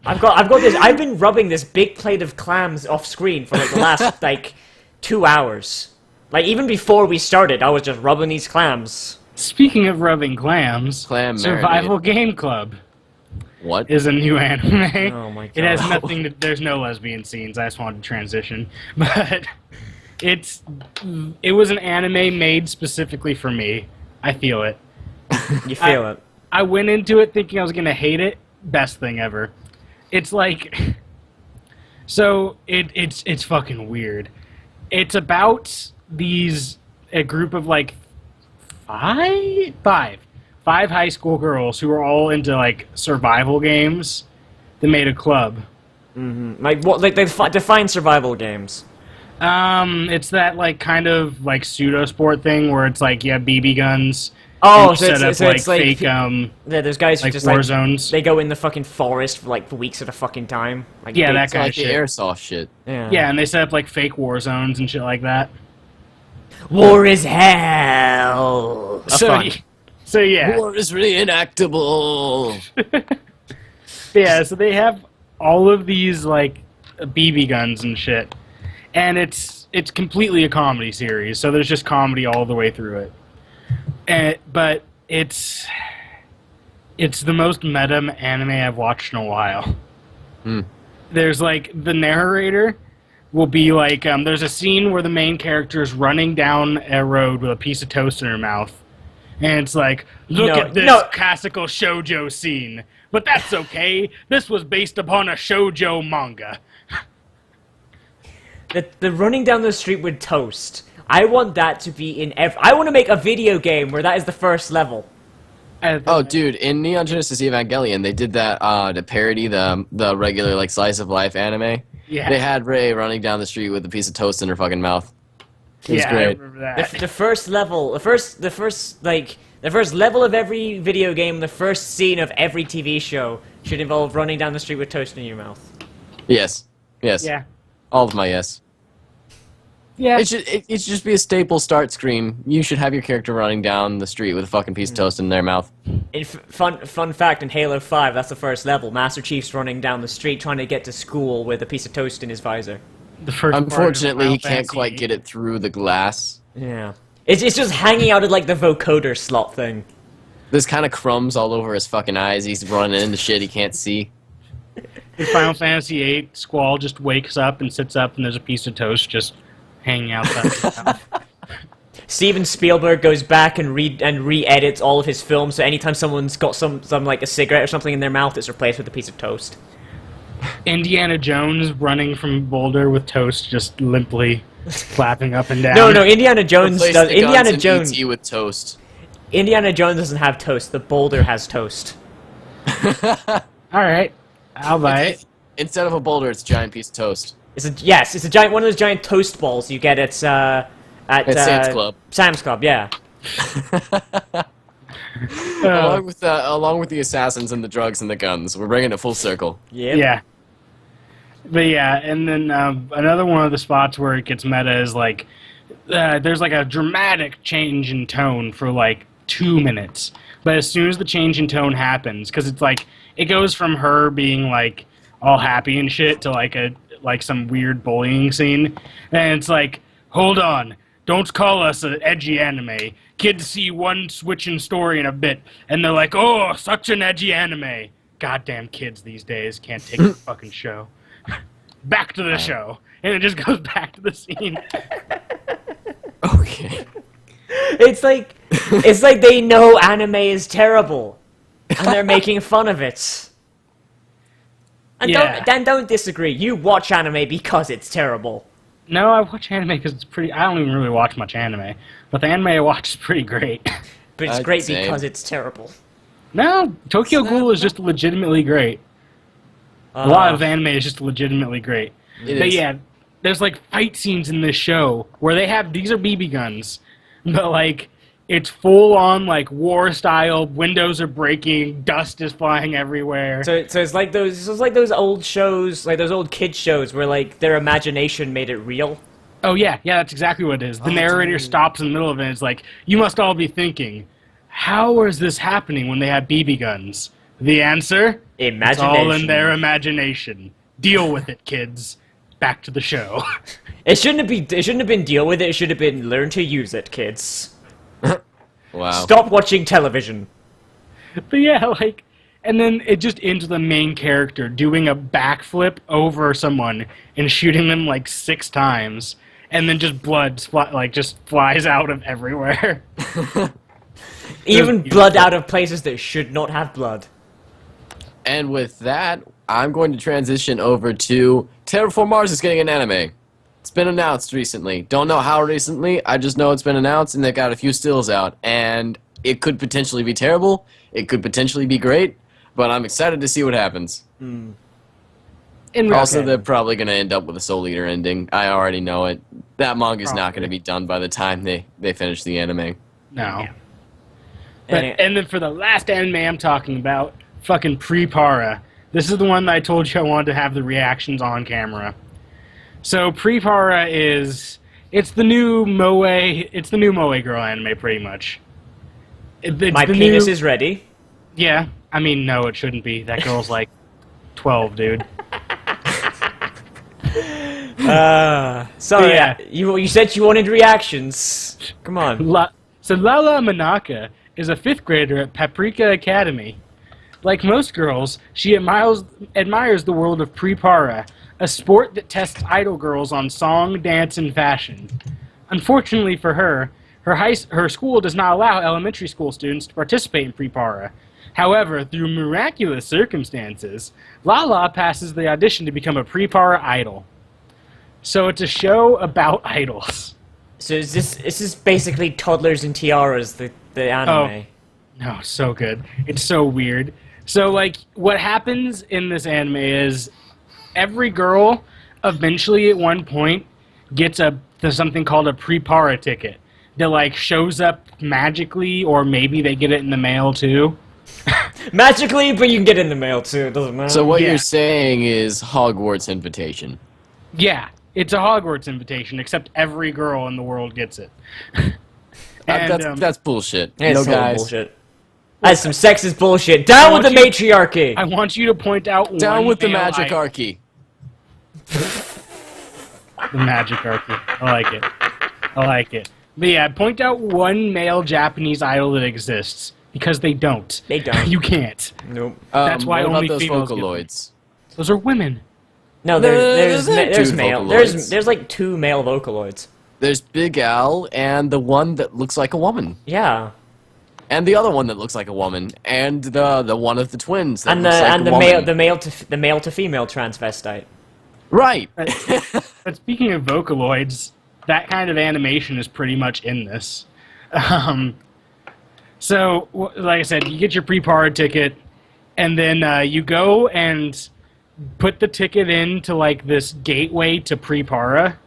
I've got this. I've been rubbing this big plate of clams off screen for like the last like 2 hours. Like even before we started, I was just rubbing these clams. Speaking of rubbing clams, Clam Survival Game Club What? is a new anime. Oh my It has God. nothing to, there's no lesbian scenes. I just wanted to transition. But it was an anime made specifically for me. I feel it. You feel it. I went into it thinking I was going to hate it. Best thing ever. It's like so it's fucking weird. It's about a group of like five high school girls who are all into like survival games. They made a club. Like what? Like they define survival games. It's that like kind of like pseudo sport thing where it's like you have BB guns. Oh, and so set up it's like like fake Yeah, there's guys who like just war like zones. they go in the fucking forest for like weeks at a fucking time. Like Yeah, big- that It's kind like of the shit. airsoft shit. Yeah. Yeah, and they set up like fake war zones and shit like that. War is hell. Fun. So yeah, War is reenactable. yeah. So they have all of these like BB guns and shit, and it's completely a comedy series. So there's just comedy all the way through it, but it's the most meta anime I've watched in a while. There's like the narrator will be like there's a scene where the main character is running down a road with a piece of toast in her mouth. And it's like, look at this classical shoujo scene. But that's okay. This was based upon a shoujo manga. The running down the street with toast. I want that to be in every. I want to make a video game where that is the first level. Oh, dude! In Neon Genesis Evangelion, they did that to parody the regular like slice of life anime. Yeah. They had Rei running down the street with a piece of toast in her fucking mouth. It was Yeah, I great. remember that. The first level, the first level of every video game, the first scene of every TV show should involve running down the street with toast in your mouth. Yes. Yeah. All of my yes. Yeah. It should just be a staple start screen. You should have your character running down the street with a fucking piece of toast in their mouth. Fun fact: in Halo 5, that's the first level. Master Chief's running down the street trying to get to school with a piece of toast in his visor. The first part of Unfortunately, he Final can't Fantasy quite get it through the glass. Yeah, it's just hanging out at like the vocoder slot thing. There's kind of crumbs all over his fucking eyes. He's running into shit he can't see. In Final Fantasy VIII, Squall just wakes up and sits up, and there's a piece of toast just hanging outside his mouth. Steven Spielberg goes back and re-edits all of his films, so anytime someone's got some like a cigarette or something in their mouth, it's replaced with a piece of toast. Indiana Jones running from Boulder with toast just limply clapping up and down. No, Indiana Jones Replace does. the guns Indiana and Jones. ET with toast. Indiana Jones doesn't have toast. The boulder has toast. All right, I'll buy it. Instead of a boulder, it's a giant piece of toast. It's a giant one of those giant toast balls you get at Sam's Club. Sam's Club, yeah. along with the assassins and the drugs and the guns, we're bringing it full circle. Yep. Yeah. But yeah, and then another one of the spots where it gets meta is like there's like a dramatic change in tone for like 2 minutes. But as soon as the change in tone happens, because it's like it goes from her being like all happy and shit to like some weird bullying scene, and it's like, hold on, don't call us an edgy anime. Kids see one switching story in a bit, and they're like, oh, such an edgy anime. Goddamn kids these days can't take the fucking show. Back to the show, and it just goes back to the scene. Okay. It's like they know anime is terrible, and they're making fun of it. And Yeah. don't disagree. You watch anime because it's terrible. No, I watch anime because it's pretty. I don't even really watch much anime, but the anime I watch is pretty great. But it's great because it's terrible. No, Tokyo Ghoul is just legitimately great. A lot of anime is just legitimately great. But yeah, there's like fight scenes in this show where these are BB guns, but like it's full on like war style. Windows are breaking, dust is flying everywhere. So it's like those old shows, like those old kid shows where like their imagination made it real. Oh yeah, that's exactly what it is. The narrator stops in the middle of it and it's like, you must all be thinking, how is this happening when they have BB guns? The answer? Imagination. It's all in their imagination. Deal with it, kids. Back to the show. It shouldn't have been deal with it. It should have been learn to use it, kids. Wow. Stop watching television. But yeah, like, and then it just ends with the main character doing a backflip over someone and shooting them like 6 times, and then just blood just flies out of everywhere. Even blood out of places that should not have blood. And with that, I'm going to transition over to Terraform Mars is getting an anime. It's been announced recently. Don't know how recently, I just know it's been announced and they've got a few stills out. And it could potentially be terrible, it could potentially be great, but I'm excited to see what happens. Also, they're probably going to end up with a Soul Eater ending. I already know it. That manga's not going to be done by the time they finish the anime. No. Yeah. But, and then for the last anime I'm talking about, fucking Pre-Para. This is the one that I told you I wanted to have the reactions on camera. So Pre-Para it's the new Moe girl anime pretty much. It's My penis is ready. Yeah, I mean no, it shouldn't be. That girl's like 12, dude. Sorry, Yeah. you said you wanted reactions. Come on. So Lala Manaka is a 5th grader at Paprika Academy. Like most girls, she admires the world of Pre-Para, a sport that tests idol girls on song, dance, and fashion. Unfortunately for her, her school does not allow elementary school students to participate in Pre-Para. However, through miraculous circumstances, Lala passes the audition to become a Pre-Para idol. So it's a show about idols. So is this basically Toddlers and Tiaras, the anime? No, so good. It's so weird. So, like, what happens in this anime is every girl eventually at one point gets something called a Pre-Para ticket that, like, shows up magically, or maybe they get it in the mail, too. Magically, but you can get it in the mail, too. It doesn't matter. So what you're saying is Hogwarts Invitation. Yeah, it's a Hogwarts invitation, except every girl in the world gets it. And, that's bullshit. It's No, so guys. bullshit. That's some sexist bullshit. Down with the matriarchy! I want you to point out Down one with the male magicarchy. The magicarchy. I like it. But yeah, point out one male Japanese idol that exists. Because they don't. They don't. You can't. Nope. That's why what only about those females get them. Vocaloids? Those are women. No, There's there's two male. Vocaloids. There's like 2 male Vocaloids. There's Big Al and the one that looks like a woman. Yeah. And the other one that looks like a woman, and the one of the twins that And looks like a the woman. male to female transvestite. Right. But speaking of Vocaloids, that kind of animation is pretty much in this. So, like I said, you get your Pre-Para ticket, and then you go and put the ticket into, like, this gateway to Pre-Para.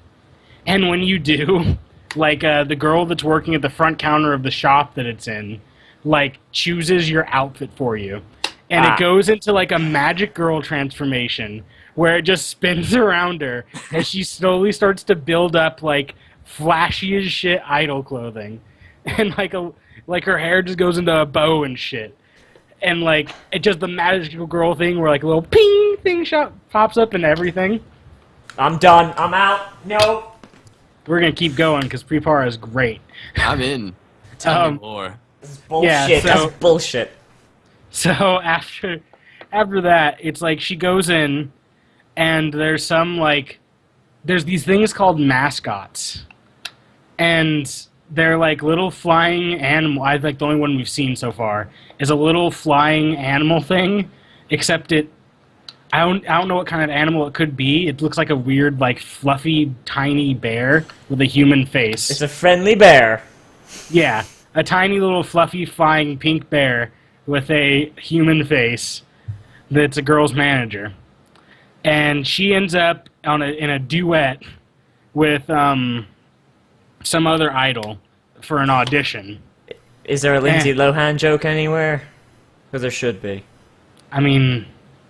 And when you do, like, the girl that's working at the front counter of the shop that it's in like chooses your outfit for you, and it goes into like a magic girl transformation where it just spins around her as she slowly starts to build up like flashy as shit idol clothing, and like her hair just goes into a bow and shit, and like it just the magical girl thing where like a little ping thing pops up and everything. I'm done. I'm out. No. We're gonna keep going because Prepara is great. I'm in. Tell me more. This is bullshit. Yeah, so- That's bullshit. So after that, it's like she goes in, and there's these things called mascots, and they're like little flying animal. I think the only one we've seen so far is a little flying animal thing, except I don't know what kind of animal it could be. It looks like a weird, like fluffy, tiny bear with a human face. It's a friendly bear. Yeah, a tiny little fluffy flying pink bear with a human face that's a girl's manager. And she ends up in a duet with some other idol for an audition. Is there a Lindsay Lohan joke anywhere? Because there should be. I mean,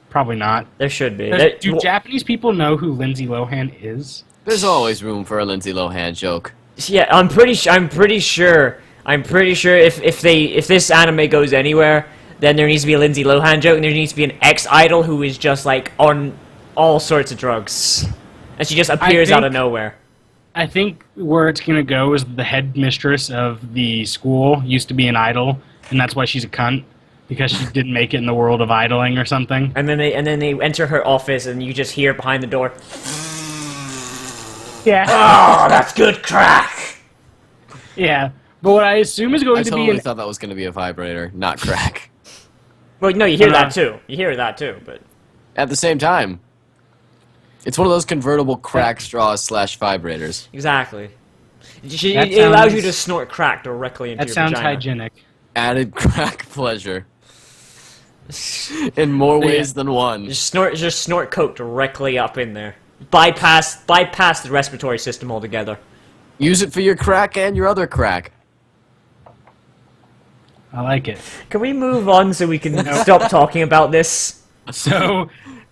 probably not. There should be. Do Japanese people know who Lindsay Lohan is? There's always room for a Lindsay Lohan joke. Yeah, I'm pretty sure if this anime goes anywhere, then there needs to be a Lindsay Lohan joke, and there needs to be an ex-idol who is just like on all sorts of drugs, and she just appears out of nowhere. I think where it's gonna go is the headmistress of the school used to be an idol, and that's why she's a cunt, because she didn't make it in the world of idling or something. And then they enter her office, and you just hear behind the door, Yeah. "Oh, that's good crack." Yeah. But what I assume is going I to be totally thought that was going to be a vibrator, not crack. Well, no, you hear that too. You hear that too, but At the same time, it's one of those convertible crack straws / vibrators. exactly. That It allows you sounds- to snort crack directly into that your sounds vagina. hygienic. Added crack pleasure. In more ways than one. Just snort coke directly up in there. Bypass the respiratory system altogether. Use it for your crack and your other crack. I like it. Can we move on so we can stop talking about this? So,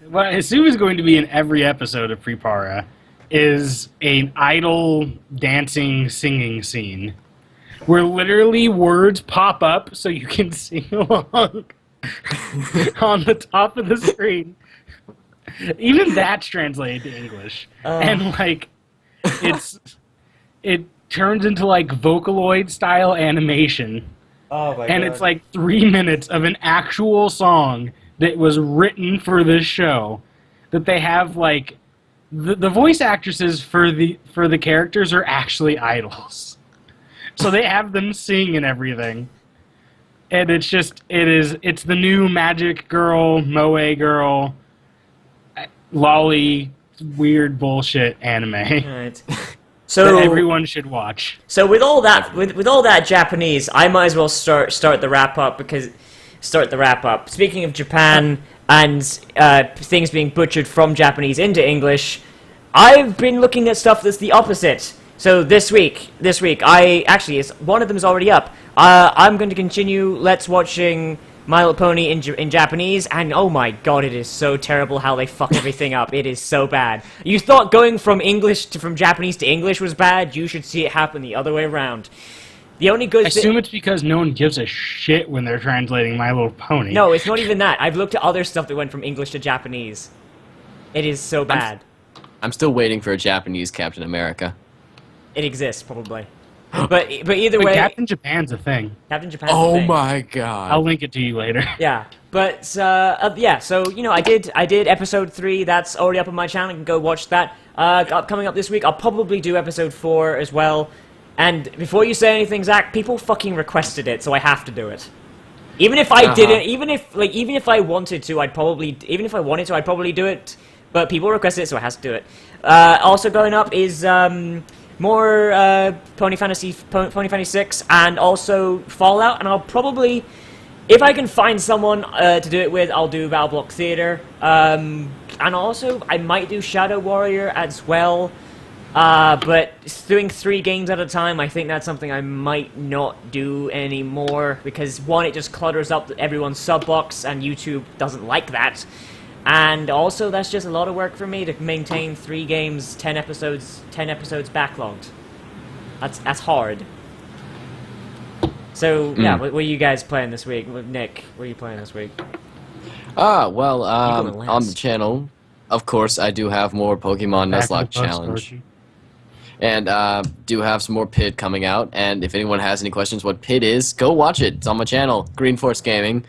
what I assume is going to be in every episode of Prepara is an idol dancing, singing scene where literally words pop up so you can sing along on the top of the screen. Even that's translated to English. And, like, it turns into, like, Vocaloid-style animation. Oh my And it's like 3 minutes of an actual song that was written for this show. That they have like the voice actresses for the characters are actually idols, so they have them sing and everything. And it's the new magic girl, moe girl, lolly, weird bullshit anime Alright. So that everyone should watch. So with all that with all that Japanese, I might as well start the wrap up Speaking of Japan and things being butchered from Japanese into English, I've been looking at stuff that's the opposite. So this week, one of them is already up. I'm going to continue watching My Little Pony in Japanese, and oh my god, it is so terrible how they fuck everything up. It is so bad. You thought going from Japanese to English was bad? You should see it happen the other way around. The only good I assume it's because no one gives a shit when they're translating My Little Pony. No, it's not even that. I've looked at other stuff that went from English to Japanese. It is so bad. I'm still waiting for a Japanese Captain America. It exists, probably. But either But way, Captain Japan's a thing. Captain Japan's Oh the thing. my god. I'll link it to you later. Yeah, but yeah. So I did episode 3. That's already up on my channel. You can go watch that. Coming up this week, I'll probably do episode 4 as well. And before you say anything, Zach, people fucking requested it, so I have to do it. Even if I didn't, even if I wanted to, I'd probably do it. But people requested it, so I have to do it. Also going up is more Pony Fantasy 6, and also Fallout. And I'll probably, if I can find someone to do it with, I'll do Battle Block Theater. And also, I might do Shadow Warrior as well. But doing 3 games at a time, I think that's something I might not do anymore, because one, it just clutters up everyone's sub box, and YouTube doesn't like that. And also, that's just a lot of work for me to maintain 3 games, 10 episodes backlogged. That's hard. So, yeah, what are you guys playing this week? Nick, what are you playing this week? Well, going last. on the channel, of course, I do have more Pokemon Nuzlocke Challenge. And do have some more PID coming out. And if anyone has any questions what PID is, go watch it. It's on my channel, GreenForceGaming.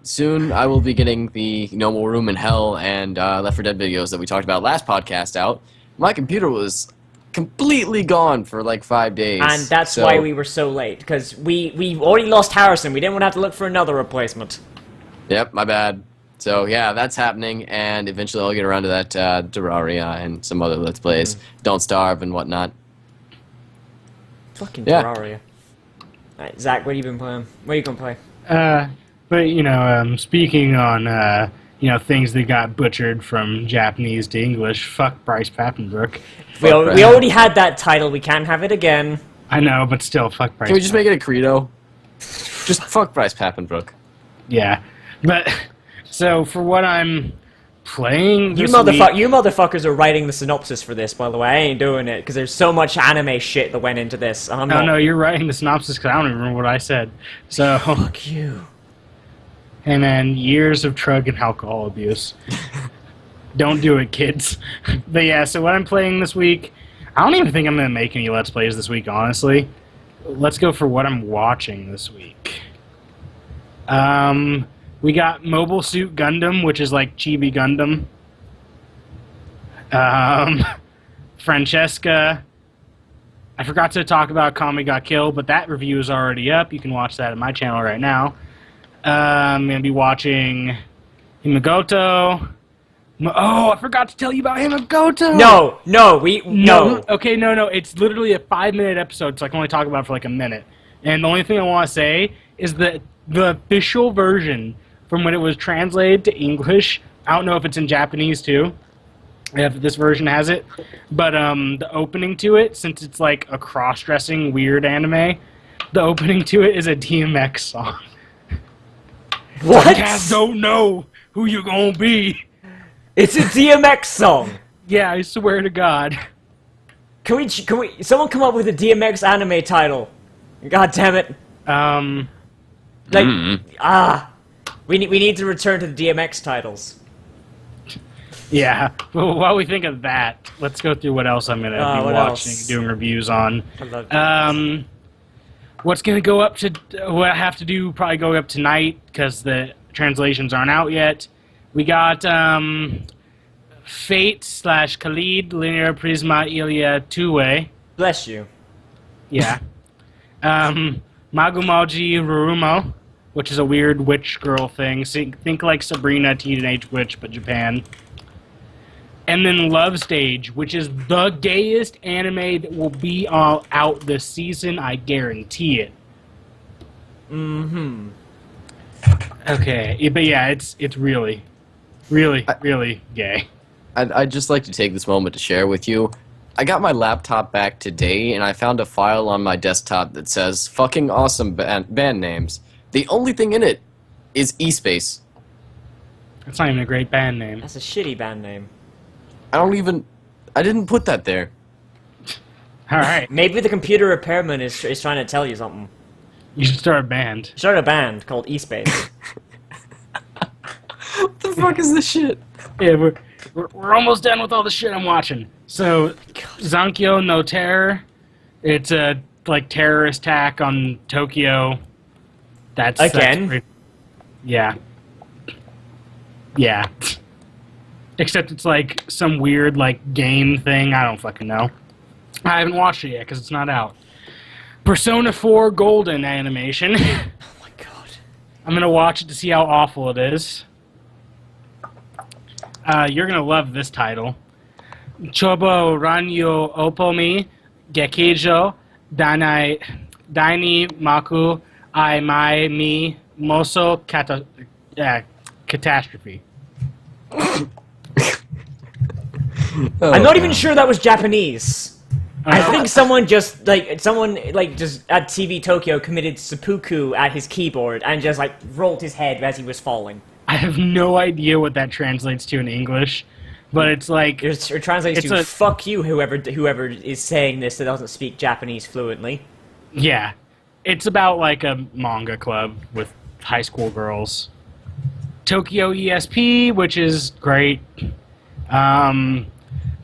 Soon I will be getting the No More Room in Hell and Left 4 Dead videos that we talked about last podcast out. My computer was completely gone for like 5 days. And that's why we were so late, because we already lost Harrison. We didn't want to have to look for another replacement. Yep, my bad. So yeah, that's happening, and eventually I'll get around to that Terraria and some other Let's Plays. Don't Starve and whatnot. Fucking Yeah. Terraria. Alright, Zach, what have you been playing? What are you gonna play? But speaking on things that got butchered from Japanese to English, fuck Bryce Papenbrook. We already had that title. We can't have it again. I know, but still, fuck Bryce. Can we just make it a credo? Just fuck Bryce Papenbrook. Yeah, but so for what I'm playing, You this week, motherfuckers are writing the synopsis for this, by the way. I ain't doing it, because there's so much anime shit that went into this. And I'm not... No, you're writing the synopsis because I don't even remember what I said. So Fuck you. And then years of drug and alcohol abuse. Don't do it, kids. But yeah, so what I'm playing this week, I don't even think I'm going to make any Let's Plays this week, honestly. Let's go for what I'm watching this week. We got Mobile Suit Gundam, which is like Chibi Gundam. Francesca. I forgot to talk about Kami Got Killed, but that review is already up. You can watch that on my channel right now. I'm going to be watching Himagoto. I forgot to tell you about Himagoto! No. Okay, no. It's literally a 5-minute episode, so I can only talk about it for like a minute. And the only thing I want to say is that the official version from when it was translated to English, I don't know if it's in Japanese too, if this version has it, but the opening to it, since it's like a cross-dressing weird anime, the opening to it is a DMX song. What? You guys don't know who you gonna be. It's a DMX song. Yeah, I swear to God. Can we? Someone come up with a DMX anime title? God damn it. We need to return to the DMX titles. Yeah. Well, while we think of that, let's go through what else I'm gonna be what watching, else? doing reviews on. I love DMX. What's gonna go up to? What I have to do probably go up tonight because the translations aren't out yet. We got Fate / Khalid Linear Prisma Ilia two-way. Bless you. Yeah. Magumoji Rurumo, which is a weird witch girl thing. Think like Sabrina Teenage Witch, but Japan. And then Love Stage, which is the gayest anime that will be all out this season. I guarantee it. Mm-hmm. Okay, but yeah, it's really, really, really gay. I'd just like to take this moment to share with you. I got my laptop back today, and I found a file on my desktop that says fucking awesome band names. The only thing in it is eSpace. That's not even a great band name. That's a shitty band name. I didn't put that there. All right, Maybe the computer repairman is trying to tell you something. you should start a band. Start a band called eSpace. What the fuck is this shit? Yeah, we're almost done with all the shit I'm watching. So, Zankyo no Terror. It's a like terrorist attack on Tokyo. That's Again? Yeah. Except it's like some weird like game thing. I don't fucking know. I haven't watched it yet because it's not out. Persona 4 Golden animation. Oh my god. I'm gonna watch it to see how awful it is. You're gonna love this title. Chobo Ranyo Opomi Gekijo Daini Maku I Mai Mi Moso Catastrophe. I'm not even sure that was Japanese. I think someone just at TV Tokyo committed seppuku at his keyboard and just like rolled his head as he was falling. I have no idea what that translates to in English, but it's like It translates to "fuck you," whoever is saying this that doesn't speak Japanese fluently. yeah, it's about like a manga club with high school girls. Tokyo ESP, which is great.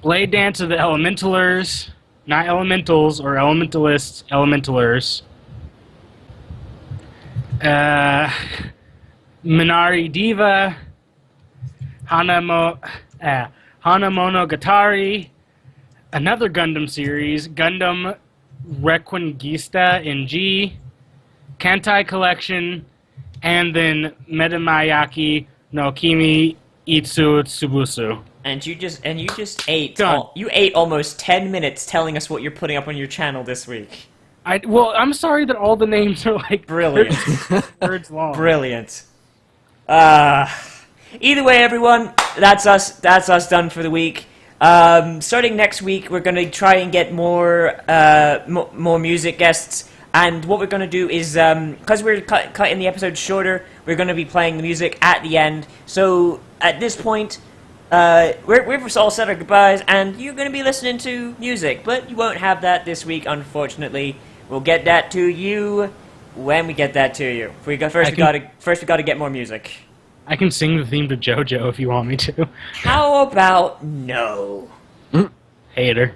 Blade Dance of the Elementalers, not Elementals or Elementalists, Elementalers. Minari Diva, Hanamonogatari, another Gundam series, Gundam Reconquista in G, Kantai Collection, and then Metamayaki no Kimi Itsu Tsubusu. And you just ate. Done. You ate almost 10 minutes telling us what you're putting up on your channel this week. I'm sorry that all the names are like Brilliant. words long. Brilliant. Either way, everyone, that's us done for the week. Starting next week, we're gonna try and get more music guests, and what we're gonna do is, because we're cutting the episode shorter, we're gonna be playing the music at the end. So at this point, we've all said our goodbyes, and you're gonna be listening to music, but you won't have that this week, unfortunately. We'll get that to you when we get that to you. First, we gotta get more music. I can sing the theme to JoJo if you want me to. How about no? Hater.